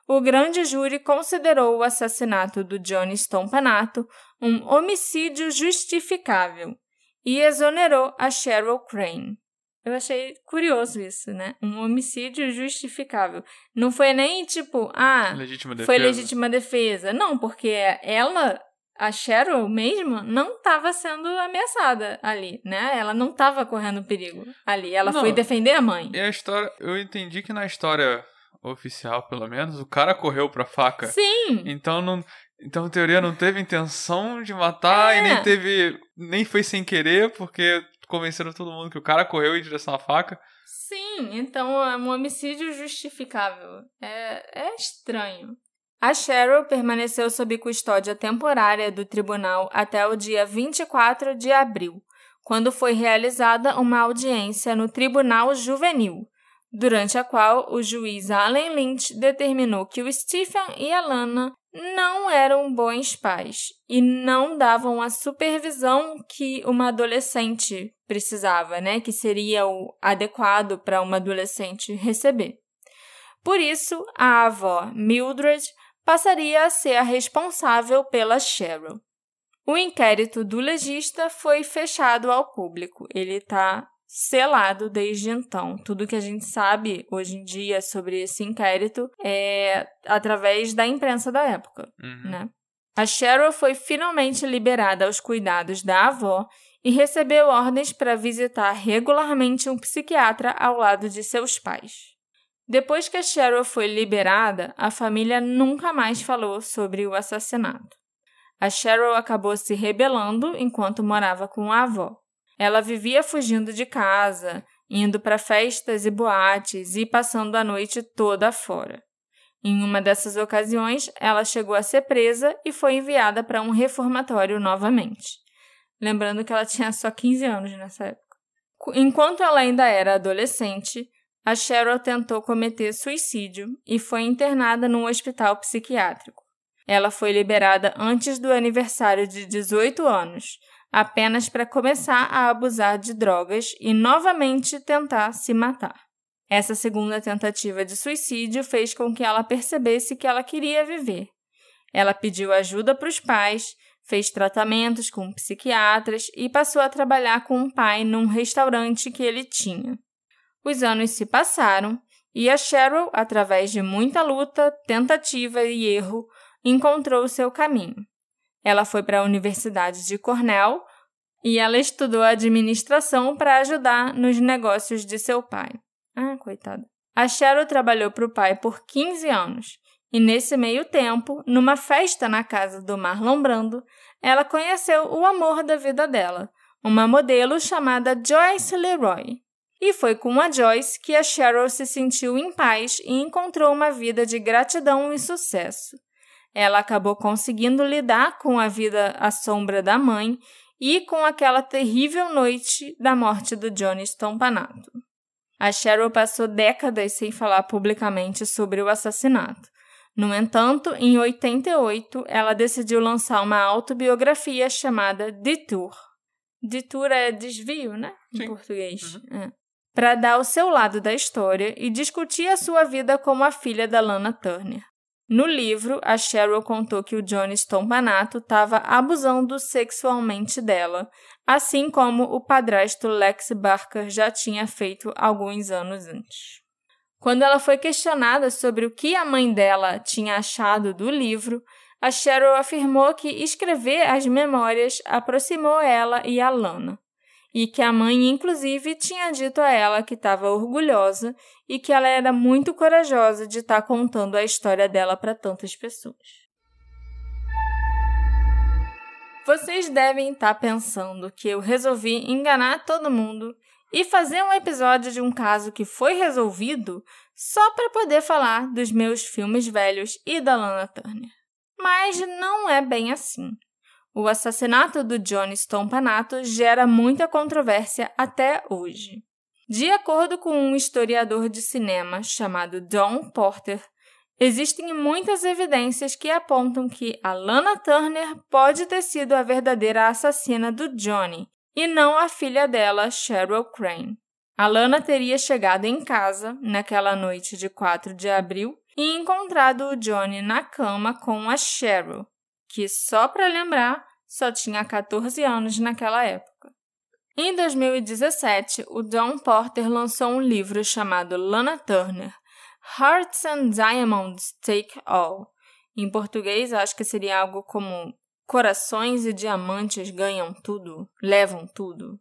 o grande júri considerou o assassinato do Johnny Stompanato um homicídio justificável e exonerou a Cheryl Crane. Eu achei curioso isso, né? Um homicídio justificável. Não foi nem tipo, foi legítima defesa. Não, porque ela, a Cheryl mesmo, não estava sendo ameaçada ali, né? Ela não estava correndo perigo ali. Ela foi defender a mãe. E a história, eu entendi que na história oficial, pelo menos, o cara correu pra faca. Sim! Então, em teoria, não teve intenção de matar e nem foi sem querer, porque convenceram todo mundo que o cara correu em direção à faca. Sim, então é um homicídio justificável. É estranho. A Cheryl permaneceu sob custódia temporária do tribunal até o dia 24 de abril, quando foi realizada uma audiência no Tribunal Juvenil, durante a qual o juiz Allen Lynch determinou que o Stephen e a Lana não eram bons pais e não davam a supervisão que uma adolescente precisava, né? Que seria o adequado para uma adolescente receber. Por isso, a avó Mildred passaria a ser a responsável pela Cheryl. O inquérito do legista foi fechado ao público. Ele está selado desde então. Tudo que a gente sabe hoje em dia sobre esse inquérito é através da imprensa da época, né? A Cheryl foi finalmente liberada aos cuidados da avó e recebeu ordens para visitar regularmente um psiquiatra ao lado de seus pais. Depois que a Cheryl foi liberada, a família nunca mais falou sobre o assassinato. A Cheryl acabou se rebelando enquanto morava com a avó. Ela vivia fugindo de casa, indo para festas e boates e passando a noite toda fora. Em uma dessas ocasiões, ela chegou a ser presa e foi enviada para um reformatório novamente. Lembrando que ela tinha só 15 anos nessa época. Enquanto ela ainda era adolescente, a Cheryl tentou cometer suicídio e foi internada num hospital psiquiátrico. Ela foi liberada antes do aniversário de 18 anos, apenas para começar a abusar de drogas e novamente tentar se matar. Essa segunda tentativa de suicídio fez com que ela percebesse que ela queria viver. Ela pediu ajuda para os pais, fez tratamentos com psiquiatras e passou a trabalhar com o pai num restaurante que ele tinha. Os anos se passaram e a Cheryl, através de muita luta, tentativa e erro, encontrou o seu caminho. Ela foi para a Universidade de Cornell e ela estudou administração para ajudar nos negócios de seu pai. Ah, coitada. A Cheryl trabalhou para o pai por 15 anos e, nesse meio tempo, numa festa na casa do Marlon Brando, ela conheceu o amor da vida dela, uma modelo chamada Joyce Leroy. E foi com a Joyce que a Cheryl se sentiu em paz e encontrou uma vida de gratidão e sucesso. Ela acabou conseguindo lidar com a vida à sombra da mãe e com aquela terrível noite da morte do Johnny Stompanato. A Cheryl passou décadas sem falar publicamente sobre o assassinato. No entanto, em 88, ela decidiu lançar uma autobiografia chamada Detour. Detour é desvio, né? Em português. Para dar o seu lado da história e discutir a sua vida como a filha da Lana Turner. No livro, a Cheryl contou que o Johnny Stompanato estava abusando sexualmente dela, assim como o padrasto Lex Barker já tinha feito alguns anos antes. Quando ela foi questionada sobre o que a mãe dela tinha achado do livro, a Cheryl afirmou que escrever as memórias aproximou ela e a Lana, e que a mãe, inclusive, tinha dito a ela que estava orgulhosa e que ela era muito corajosa de estar contando a história dela para tantas pessoas. Vocês devem estar pensando que eu resolvi enganar todo mundo e fazer um episódio de um caso que foi resolvido só para poder falar dos meus filmes velhos e da Lana Turner. Mas não é bem assim. O assassinato do Johnny Stompanato gera muita controvérsia até hoje. De acordo com um historiador de cinema chamado Don Porter, existem muitas evidências que apontam que a Lana Turner pode ter sido a verdadeira assassina do Johnny, e não a filha dela, Cheryl Crane. A Lana teria chegado em casa, naquela noite de 4 de abril, e encontrado o Johnny na cama com a Cheryl, que, só para lembrar, só tinha 14 anos naquela época. Em 2017, o Don Porter lançou um livro chamado Lana Turner, Hearts and Diamonds Take All. Em português, acho que seria algo como Corações e Diamantes Ganham Tudo, Levam Tudo.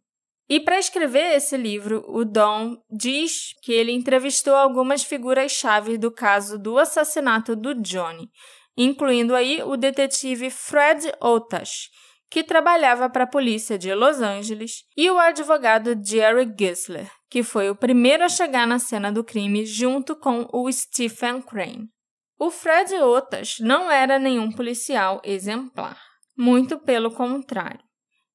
E para escrever esse livro, o Don diz que ele entrevistou algumas figuras-chave do caso do assassinato do Johnny, incluindo aí o detetive Fred Otash, que trabalhava para a polícia de Los Angeles, e o advogado Jerry Gisler, que foi o primeiro a chegar na cena do crime junto com o Stephen Crane. O Fred Otas não era nenhum policial exemplar, muito pelo contrário.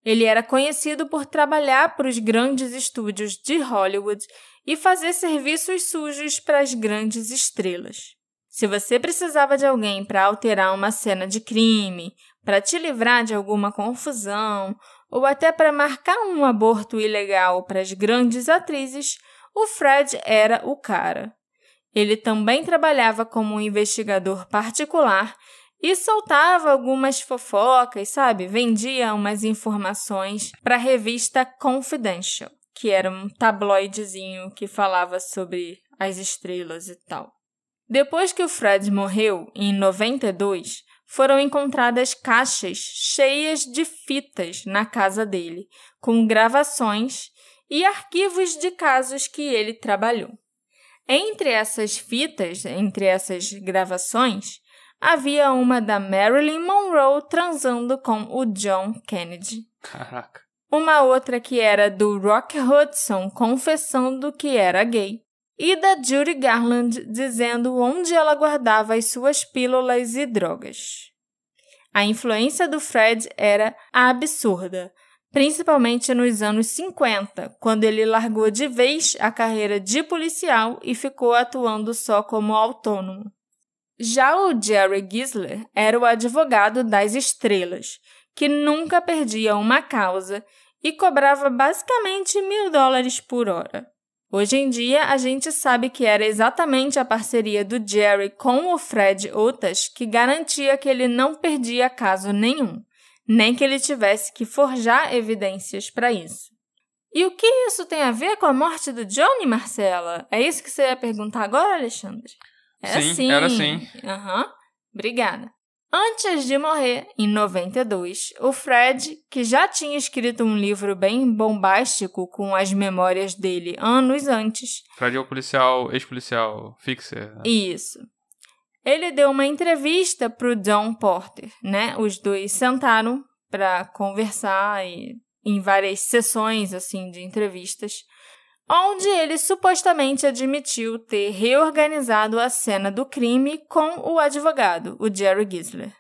Ele era conhecido por trabalhar para os grandes estúdios de Hollywood e fazer serviços sujos para as grandes estrelas. Se você precisava de alguém para alterar uma cena de crime, para te livrar de alguma confusão, ou até para marcar um aborto ilegal para as grandes atrizes, o Fred era o cara. Ele também trabalhava como um investigador particular e soltava algumas fofocas, sabe? Vendia umas informações para a revista Confidential, que era um tabloidezinho que falava sobre as estrelas e tal. Depois que o Fred morreu, em 92, foram encontradas caixas cheias de fitas na casa dele, com gravações e arquivos de casos que ele trabalhou. Entre essas fitas, entre essas gravações, havia uma da Marilyn Monroe transando com o John Kennedy. Caraca. Uma outra que era do Rock Hudson confessando que era gay. E da Judy Garland dizendo onde ela guardava as suas pílulas e drogas. A influência do Fred era absurda, principalmente nos anos 50, quando ele largou de vez a carreira de policial e ficou atuando só como autônomo. Já o Jerry Gisler era o advogado das estrelas, que nunca perdia uma causa e cobrava basicamente $1.000 por hora. Hoje em dia, a gente sabe que era exatamente a parceria do Jerry com o Fred Otas que garantia que ele não perdia caso nenhum, nem que ele tivesse que forjar evidências para isso. E o que isso tem a ver com a morte do Johnny, Marcela? É isso que você ia perguntar agora, Alexandre? Sim, era sim. Obrigada. Antes de morrer, em 92, o Fred, que já tinha escrito um livro bem bombástico com as memórias dele anos antes... Fred é o policial, ex-policial, fixer. Né? Isso. Ele deu uma entrevista para o John Porter, né? Os dois sentaram para conversar em várias sessões assim, de entrevistas, onde ele supostamente admitiu ter reorganizado a cena do crime com o advogado, o Jerry Gisler.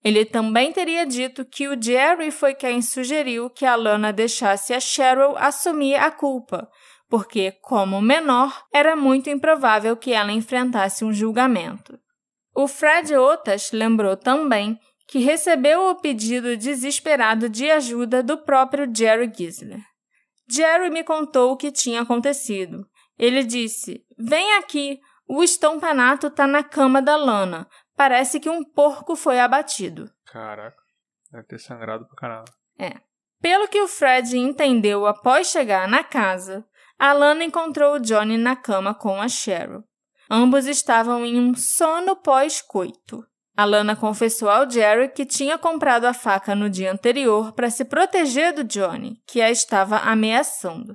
Ele também teria dito que o Jerry foi quem sugeriu que a Lana deixasse a Cheryl assumir a culpa, porque, como menor, era muito improvável que ela enfrentasse um julgamento. O Fred Otas lembrou também que recebeu o pedido desesperado de ajuda do próprio Jerry Gisler. Jerry me contou o que tinha acontecido. Ele disse, vem aqui, o estompanato tá na cama da Lana. Parece que um porco foi abatido. Caraca, deve ter sangrado pra caramba. Pelo que o Fred entendeu após chegar na casa, a Lana encontrou o Johnny na cama com a Cheryl. Ambos estavam em um sono pós-coito. A Lana confessou ao Jerry que tinha comprado a faca no dia anterior para se proteger do Johnny, que a estava ameaçando.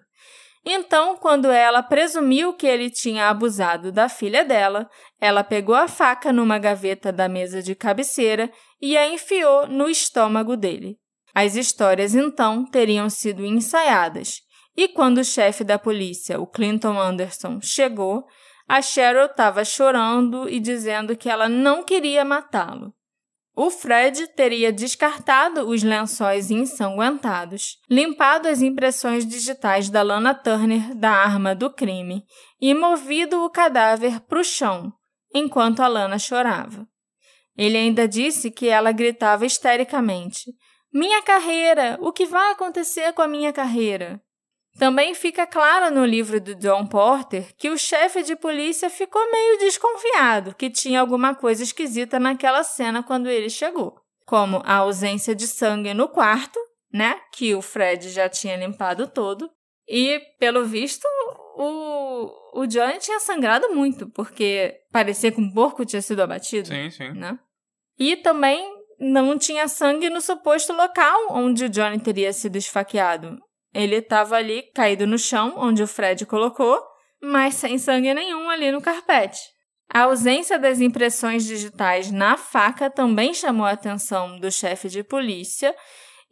Então, quando ela presumiu que ele tinha abusado da filha dela, ela pegou a faca numa gaveta da mesa de cabeceira e a enfiou no estômago dele. As histórias, então, teriam sido ensaiadas, e quando o chefe da polícia, o Clinton Anderson, chegou, a Cheryl estava chorando e dizendo que ela não queria matá-lo. O Fred teria descartado os lençóis ensanguentados, limpado as impressões digitais da Lana Turner da arma do crime e movido o cadáver para o chão, enquanto a Lana chorava. Ele ainda disse que ela gritava histericamente, "Minha carreira! O que vai acontecer com a minha carreira?" Também fica claro no livro do John Porter que o chefe de polícia ficou meio desconfiado que tinha alguma coisa esquisita naquela cena quando ele chegou, como a ausência de sangue no quarto, né, que o Fred já tinha limpado todo, e, pelo visto, o Johnny tinha sangrado muito, porque parecia que um porco tinha sido abatido. Sim. Né? E também não tinha sangue no suposto local onde o Johnny teria sido esfaqueado. Ele estava ali, caído no chão, onde o Fred colocou, mas sem sangue nenhum ali no carpete. A ausência das impressões digitais na faca também chamou a atenção do chefe de polícia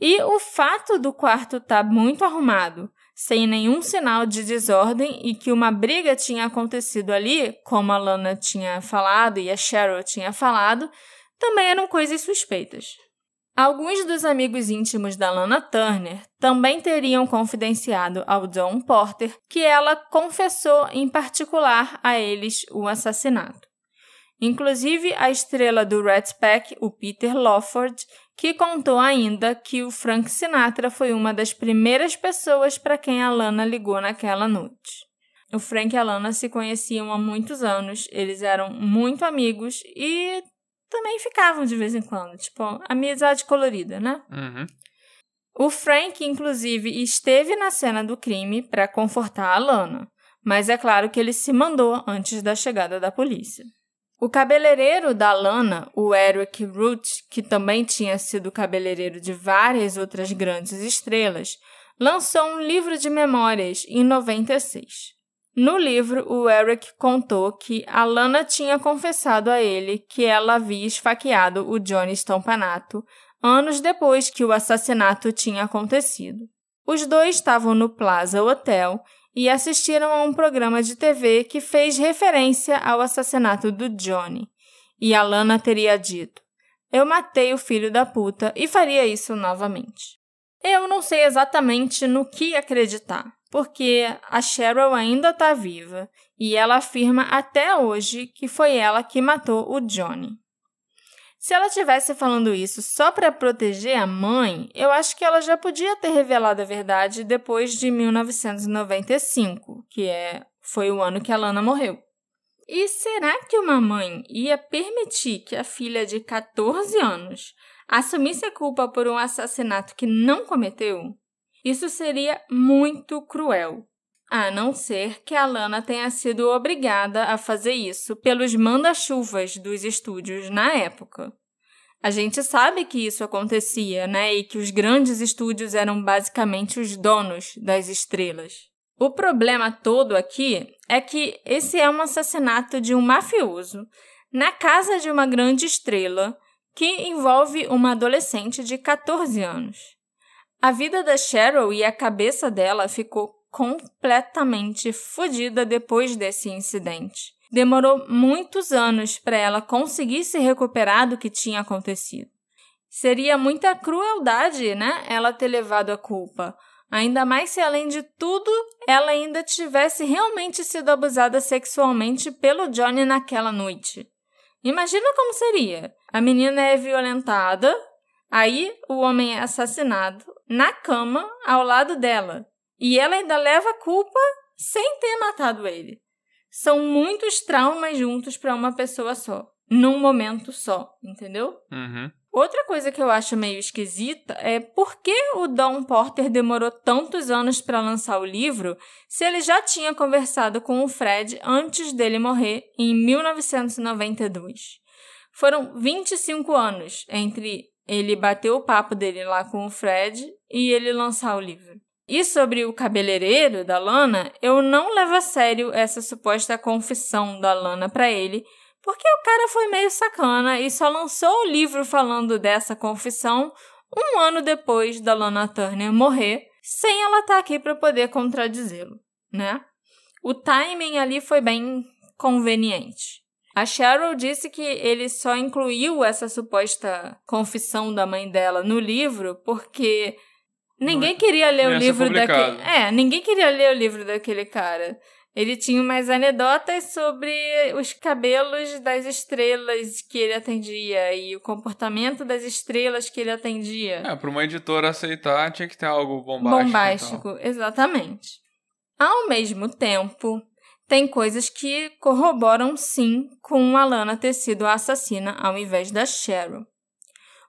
E o fato do quarto estar muito arrumado, sem nenhum sinal de desordem e que uma briga tinha acontecido ali, como a Lana tinha falado e a Cheryl tinha falado, também eram coisas suspeitas. Alguns dos amigos íntimos da Lana Turner também teriam confidenciado ao Dawn Porter que ela confessou em particular a eles o assassinato. Inclusive a estrela do Rat Pack, o Peter Lawford, que contou ainda que o Frank Sinatra foi uma das primeiras pessoas para quem a Lana ligou naquela noite. O Frank e a Lana se conheciam há muitos anos, eles eram muito amigos e também ficavam de vez em quando, tipo, amizade colorida, né? Uhum. O Frank, inclusive, esteve na cena do crime para confortar a Lana, mas é claro que ele se mandou antes da chegada da polícia. O cabeleireiro da Lana, o Eric Root, que também tinha sido cabeleireiro de várias outras grandes estrelas, lançou um livro de memórias em 96. No livro, o Eric contou que a Lana tinha confessado a ele que ela havia esfaqueado o Johnny Stompanato anos depois que o assassinato tinha acontecido. Os dois estavam no Plaza Hotel e assistiram a um programa de TV que fez referência ao assassinato do Johnny. E a Lana teria dito: "Eu matei o filho da puta e faria isso novamente." Eu não sei exatamente no que acreditar, porque a Cheryl ainda está viva e ela afirma até hoje que foi ela que matou o Johnny. Se ela estivesse falando isso só para proteger a mãe, eu acho que ela já podia ter revelado a verdade depois de 1995, foi o ano que a Lana morreu. E será que uma mãe ia permitir que a filha de 14 anos assumisse a culpa por um assassinato que não cometeu? Isso seria muito cruel, a não ser que a Lana tenha sido obrigada a fazer isso pelos manda-chuvas dos estúdios na época. A gente sabe que isso acontecia, né? E que os grandes estúdios eram basicamente os donos das estrelas. O problema todo aqui é que esse é um assassinato de um mafioso na casa de uma grande estrela que envolve uma adolescente de 14 anos. A vida da Cheryl e a cabeça dela ficou completamente fodida depois desse incidente. Demorou muitos anos para ela conseguir se recuperar do que tinha acontecido. Seria muita crueldade, né, ela ter levado a culpa. Ainda mais se, além de tudo, ela ainda tivesse realmente sido abusada sexualmente pelo Johnny naquela noite. Imagina como seria. A menina é violentada, aí o homem é assassinado na cama ao lado dela. E ela ainda leva a culpa sem ter matado ele. São muitos traumas juntos para uma pessoa só, num momento só, entendeu? Uhum. Outra coisa que eu acho meio esquisita é por que o Dawn Porter demorou tantos anos para lançar o livro se ele já tinha conversado com o Fred antes dele morrer em 1992. Foram 25 anos entre ele bater o papo dele lá com o Fred e ele lançar o livro. E sobre o cabeleireiro da Lana, eu não levo a sério essa suposta confissão da Lana para ele, porque o cara foi meio sacana e só lançou o livro falando dessa confissão um ano depois da Lana Turner morrer, sem ela estar aqui para poder contradizê-lo, né? O timing ali foi bem conveniente. A Cheryl disse que ele só incluiu essa suposta confissão da mãe dela no livro porque ninguém queria ler o livro daquele... ninguém queria ler o livro daquele cara. Ele tinha umas anedotas sobre os cabelos das estrelas que ele atendia e o comportamento das estrelas que ele atendia. Para uma editora aceitar, tinha que ter algo bombástico. Bombástico, exatamente. Ao mesmo tempo, tem coisas que corroboram sim com a Lana ter sido a assassina ao invés da Cheryl.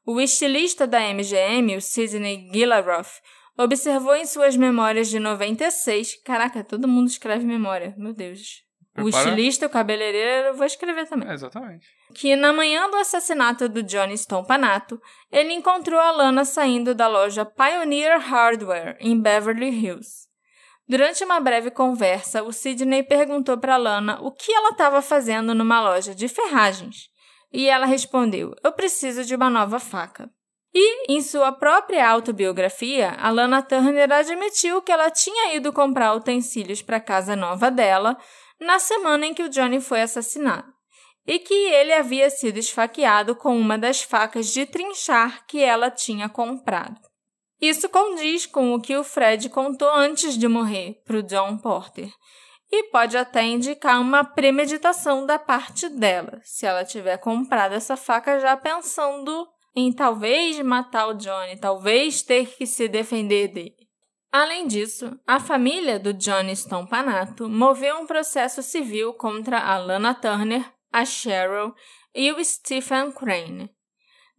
O estilista da MGM, o Sidney Gillaroff, observou em suas memórias de 96... Caraca, todo mundo escreve memória, meu Deus. O estilista, o cabeleireiro, eu vou escrever também. Exatamente. Que na manhã do assassinato do Johnny Stompanato, ele encontrou a Lana saindo da loja Pioneer Hardware, em Beverly Hills. Durante uma breve conversa, o Sidney perguntou para Lana o que ela estava fazendo numa loja de ferragens. E ela respondeu: "Eu preciso de uma nova faca." E, em sua própria autobiografia, a Lana Turner admitiu que ela tinha ido comprar utensílios para a casa nova dela na semana em que o Johnny foi assassinado, e que ele havia sido esfaqueado com uma das facas de trinchar que ela tinha comprado. Isso condiz com o que o Fred contou antes de morrer para o John Porter, e pode até indicar uma premeditação da parte dela, se ela tiver comprado essa faca já pensando em talvez matar o Johnny, talvez ter que se defender dele. Além disso, a família do Johnny Stompanato moveu um processo civil contra a Lana Turner, a Cheryl e o Stephen Crane.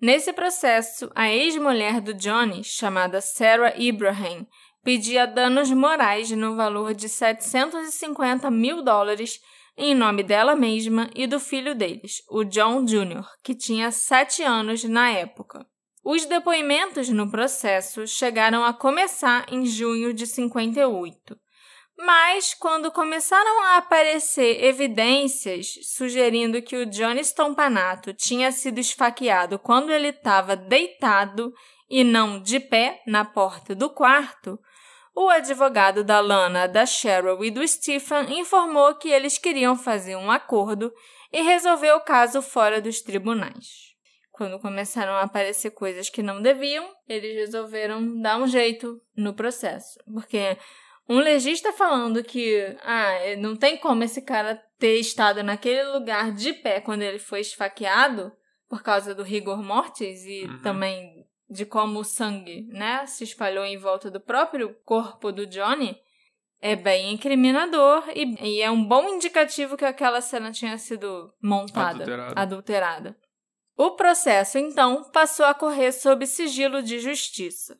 Nesse processo, a ex-mulher do Johnny, chamada Sarah Ibrahim, pedia danos morais no valor de $750 mil em nome dela mesma e do filho deles, o John Jr., que tinha 7 anos na época. Os depoimentos no processo chegaram a começar em junho de 58. Mas, quando começaram a aparecer evidências sugerindo que o Johnny Stompanato tinha sido esfaqueado quando ele estava deitado e não de pé na porta do quarto, o advogado da Lana, da Cheryl e do Stephen informou que eles queriam fazer um acordo e resolver o caso fora dos tribunais. Quando começaram a aparecer coisas que não deviam, eles resolveram dar um jeito no processo. Porque um legista falando que não tem como esse cara ter estado naquele lugar de pé quando ele foi esfaqueado por causa do rigor mortis e também de como o sangue, né, se espalhou em volta do próprio corpo do Johnny, é bem incriminador e é um bom indicativo que aquela cena tinha sido montada, adulterada. O processo, então, passou a correr sob sigilo de justiça.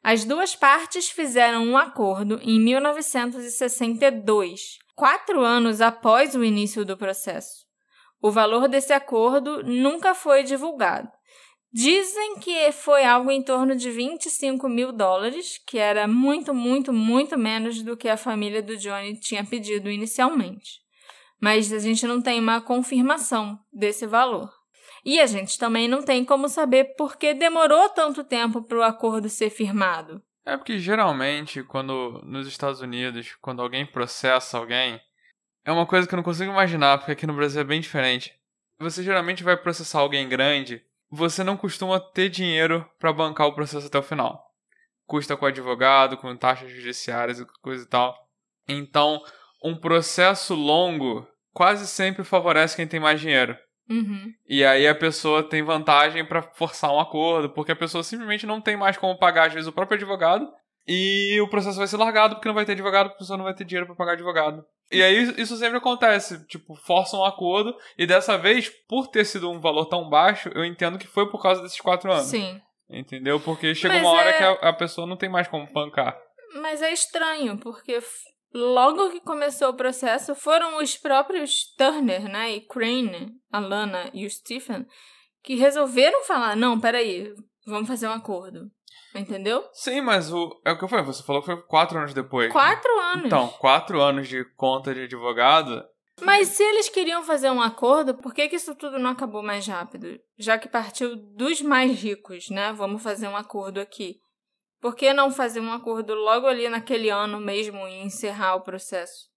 As duas partes fizeram um acordo em 1962, 4 anos após o início do processo. O valor desse acordo nunca foi divulgado. Dizem que foi algo em torno de $25 mil, que era muito, muito, muito menos do que a família do Johnny tinha pedido inicialmente. Mas a gente não tem uma confirmação desse valor. E a gente também não tem como saber por que demorou tanto tempo para o acordo ser firmado. É porque geralmente, nos Estados Unidos, quando alguém processa alguém, é uma coisa que eu não consigo imaginar, porque aqui no Brasil é bem diferente. Você geralmente vai processar alguém grande, você não costuma ter dinheiro para bancar o processo até o final. Custa com advogado, com taxas judiciárias e coisa e tal. Então, um processo longo quase sempre favorece quem tem mais dinheiro. E aí a pessoa tem vantagem para forçar um acordo, porque a pessoa simplesmente não tem mais como pagar, às vezes, o próprio advogado, e o processo vai ser largado porque não vai ter advogado, a pessoa não vai ter dinheiro para pagar advogado. E aí isso sempre acontece, tipo, forçam um acordo, e dessa vez, por ter sido um valor tão baixo, eu entendo que foi por causa desses 4 anos. Sim. Entendeu? Porque chega uma hora que a pessoa não tem mais como bancar. Mas é estranho, porque logo que começou o processo, foram os próprios Turner, né, e Crane, a Lana e o Stephen, que resolveram falar, não, peraí, vamos fazer um acordo. Entendeu? Sim, mas é o que eu falei, você falou que foi 4 anos depois. 4 anos. Então, 4 anos de conta de advogado. Mas se eles queriam fazer um acordo, por que isso tudo não acabou mais rápido? Já que partiu dos mais ricos, né? Vamos fazer um acordo aqui. Por que não fazer um acordo logo ali naquele ano mesmo e encerrar o processo?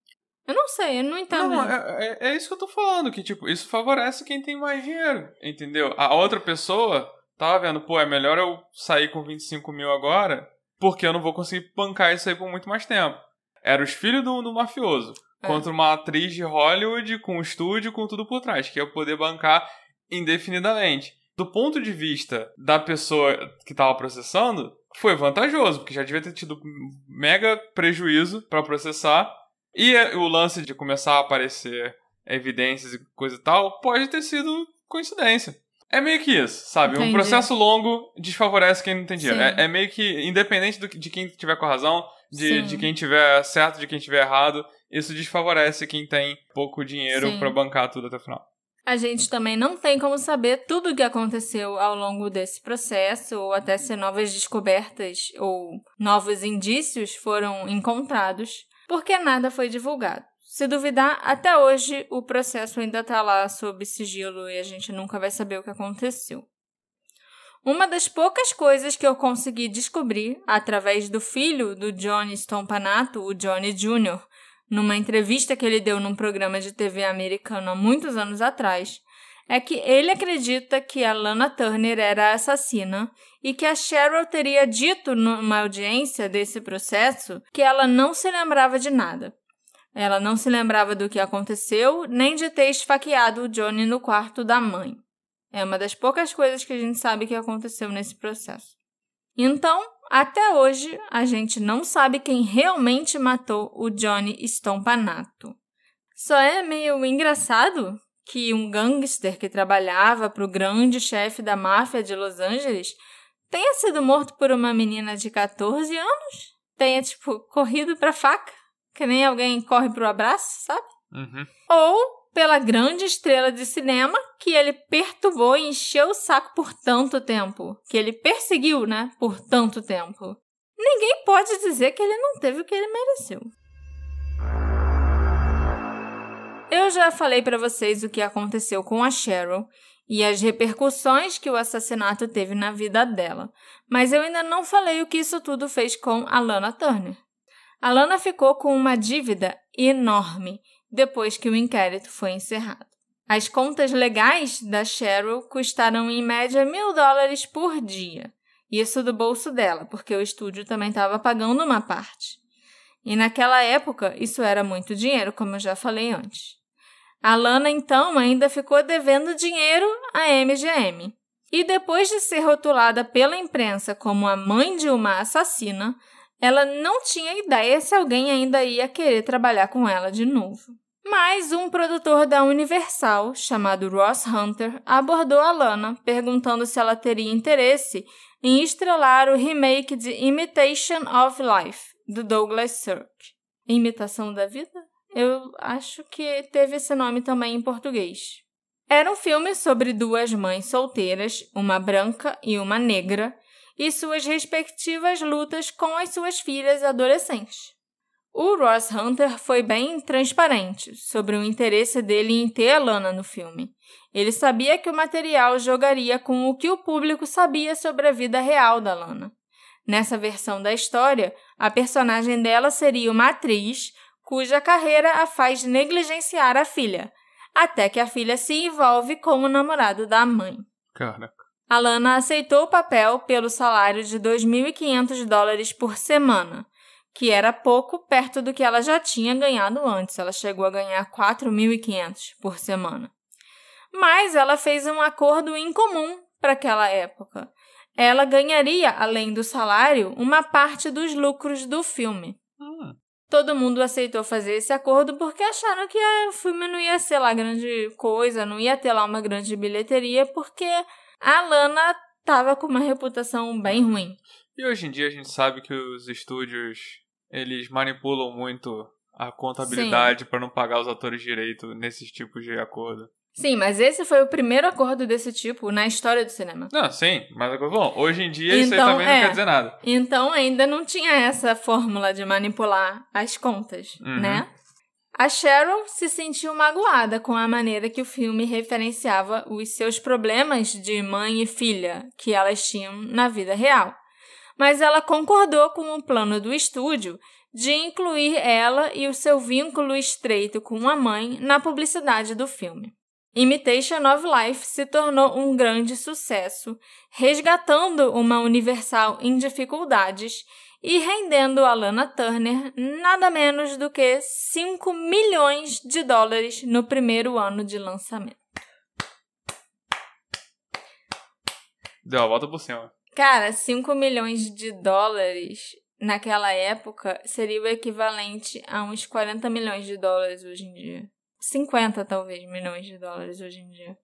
Eu não sei, eu não entendo. Não, é isso que eu tô falando, que tipo, isso favorece quem tem mais dinheiro, entendeu? A outra pessoa tava vendo, pô, é melhor eu sair com 25 mil agora, porque eu não vou conseguir bancar isso aí por muito mais tempo. Era os filhos do mafioso, contra uma atriz de Hollywood, com estúdio, com tudo por trás, que ia poder bancar indefinidamente. Do ponto de vista da pessoa que tava processando, foi vantajoso, porque já devia ter tido mega prejuízo para processar. E o lance de começar a aparecer evidências e coisa e tal pode ter sido coincidência. É meio que isso, sabe? Entendi. Um processo longo desfavorece quem não tem dinheiro. É meio que, independente de quem tiver com a razão, de quem tiver certo, de quem tiver errado, isso desfavorece quem tem pouco dinheiro para bancar tudo até o final. A gente também não tem como saber tudo o que aconteceu ao longo desse processo, ou até se novas descobertas ou novos indícios foram encontrados, porque nada foi divulgado. Se duvidar, até hoje o processo ainda está lá sob sigilo e a gente nunca vai saber o que aconteceu. Uma das poucas coisas que eu consegui descobrir através do filho do Johnny Stompanato, o Johnny Jr., numa entrevista que ele deu num programa de TV americano há muitos anos atrás, é que ele acredita que a Lana Turner era a assassina e que a Cheryl teria dito numa audiência desse processo que ela não se lembrava de nada. Ela não se lembrava do que aconteceu, nem de ter esfaqueado o Johnny no quarto da mãe. É uma das poucas coisas que a gente sabe que aconteceu nesse processo. Então, até hoje, a gente não sabe quem realmente matou o Johnny Stompanato. Só é meio engraçado que um gangster que trabalhava para o grande chefe da máfia de Los Angeles tenha sido morto por uma menina de 14 anos. Tenha, corrido pra faca, que nem alguém corre pro abraço, sabe? Uhum. Ou pela grande estrela de cinema que ele perturbou e encheu o saco por tanto tempo. Que ele perseguiu, por tanto tempo. Ninguém pode dizer que ele não teve o que ele mereceu. Eu já falei para vocês o que aconteceu com a Cheryl e as repercussões que o assassinato teve na vida dela, mas eu ainda não falei o que isso tudo fez com a Lana Turner. A Lana ficou com uma dívida enorme depois que o inquérito foi encerrado. As contas legais da Cheryl custaram em média $1.000 por dia. Isso do bolso dela, porque o estúdio também estava pagando uma parte. E naquela época, isso era muito dinheiro, como eu já falei antes. A Lana, então, ainda ficou devendo dinheiro à MGM. E depois de ser rotulada pela imprensa como a mãe de uma assassina, ela não tinha ideia se alguém ainda ia querer trabalhar com ela de novo. Mas um produtor da Universal, chamado Ross Hunter, abordou a Lana, perguntando se ela teria interesse em estrelar o remake de Imitation of Life, do Douglas Sirk. Imitação da vida? Eu acho que teve esse nome também em português. Era um filme sobre duas mães solteiras, uma branca e uma negra, e suas respectivas lutas com as suas filhas adolescentes. O Ross Hunter foi bem transparente sobre o interesse dele em ter a Lana no filme. Ele sabia que o material jogaria com o que o público sabia sobre a vida real da Lana. Nessa versão da história, a personagem dela seria uma atriz cuja carreira a faz negligenciar a filha, até que a filha se envolve com o namorado da mãe. Caraca. A Lana aceitou o papel pelo salário de $2.500 por semana, que era pouco perto do que ela já tinha ganhado antes. Ela chegou a ganhar $4.500 por semana. Mas ela fez um acordo incomum para aquela época. Ela ganharia, além do salário, uma parte dos lucros do filme. Todo mundo aceitou fazer esse acordo porque acharam que o filme não ia ser lá grande coisa, não ia ter lá uma grande bilheteria, porque a Lana estava com uma reputação bem ruim. E hoje em dia a gente sabe que os estúdios, eles manipulam muito a contabilidade para não pagar os atores direito nesses tipos de acordo. Sim, mas esse foi o primeiro acordo desse tipo na história do cinema. Não, sim, mas bom, hoje em dia isso aí também não quer dizer nada. Então ainda não tinha essa fórmula de manipular as contas, né? A Cheryl se sentiu magoada com a maneira que o filme referenciava os seus problemas de mãe e filha que elas tinham na vida real. Mas ela concordou com o plano do estúdio de incluir ela e o seu vínculo estreito com a mãe na publicidade do filme. Imitation of Life se tornou um grande sucesso, resgatando uma Universal em dificuldades e rendendo a Lana Turner nada menos do que $5 milhões no primeiro ano de lançamento. Deu a volta por cima. Cara, $5 milhões naquela época seria o equivalente a uns $40 milhões hoje em dia. 50, talvez, milhões de dólares hoje em dia.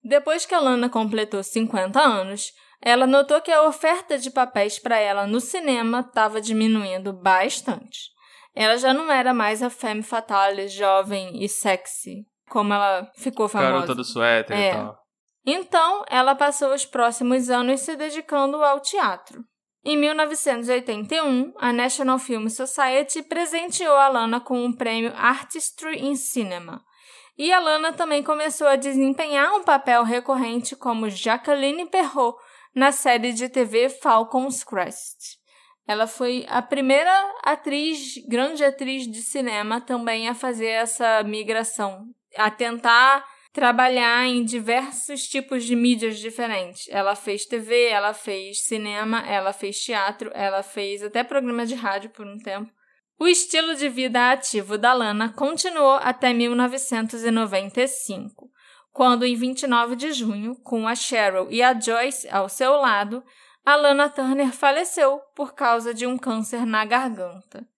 Depois que a Lana completou 50 anos, ela notou que a oferta de papéis para ela no cinema estava diminuindo bastante. Ela já não era mais a femme fatale jovem e sexy, como ela ficou famosa. Garota do suéter e tal. Então, ela passou os próximos anos se dedicando ao teatro. Em 1981, a National Film Society presenteou a Lana com o prêmio Artistry in Cinema. E a Lana também começou a desempenhar um papel recorrente como Jacqueline Perrot na série de TV Falcon's Crest. Ela foi a primeira grande atriz de cinema também a fazer essa migração, a tentar trabalhar em diversos tipos de mídias diferentes. Ela fez TV, ela fez cinema, ela fez teatro, ela fez até programa de rádio por um tempo. O estilo de vida ativo da Lana continuou até 1995, quando, em 29 de junho, com a Cheryl e a Joyce ao seu lado, a Lana Turner faleceu por causa de um câncer na garganta.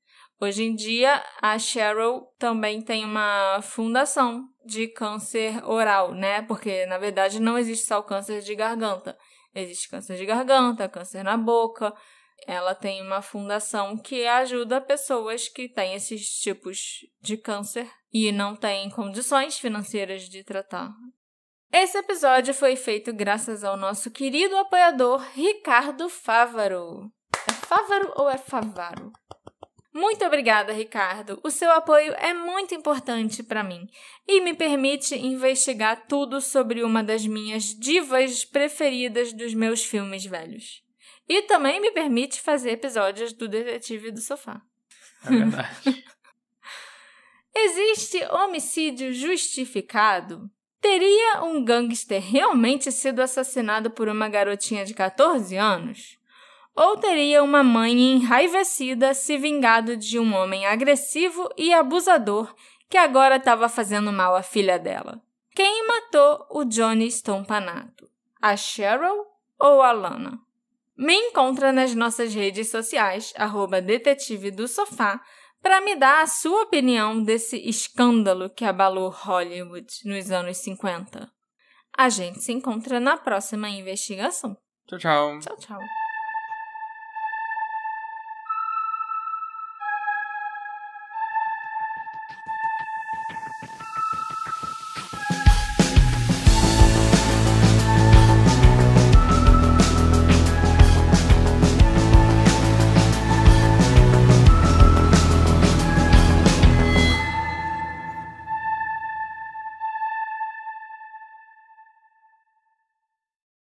Hoje em dia, a Cheryl também tem uma fundação de câncer oral, né? Porque, na verdade, não existe só o câncer de garganta. Existe câncer de garganta, câncer na boca. Ela tem uma fundação que ajuda pessoas que têm esses tipos de câncer e não têm condições financeiras de tratar. Esse episódio foi feito graças ao nosso querido apoiador Ricardo Fávaro. É Fávaro ou é Favaro? Muito obrigada, Ricardo. O seu apoio é muito importante para mim e me permite investigar tudo sobre uma das minhas divas preferidas dos meus filmes velhos. E também me permite fazer episódios do Detetive do Sofá. É verdade. Existe homicídio justificado? Teria um gangster realmente sido assassinado por uma garotinha de 14 anos? Ou teria uma mãe enraivecida se vingado de um homem agressivo e abusador que agora estava fazendo mal à filha dela? Quem matou o Johnny Stompanato? A Cheryl ou a Lana? Me encontra nas nossas redes sociais, @Detetive do Sofá, para me dar a sua opinião desse escândalo que abalou Hollywood nos anos 50. A gente se encontra na próxima investigação. Tchau, tchau. Tchau, tchau.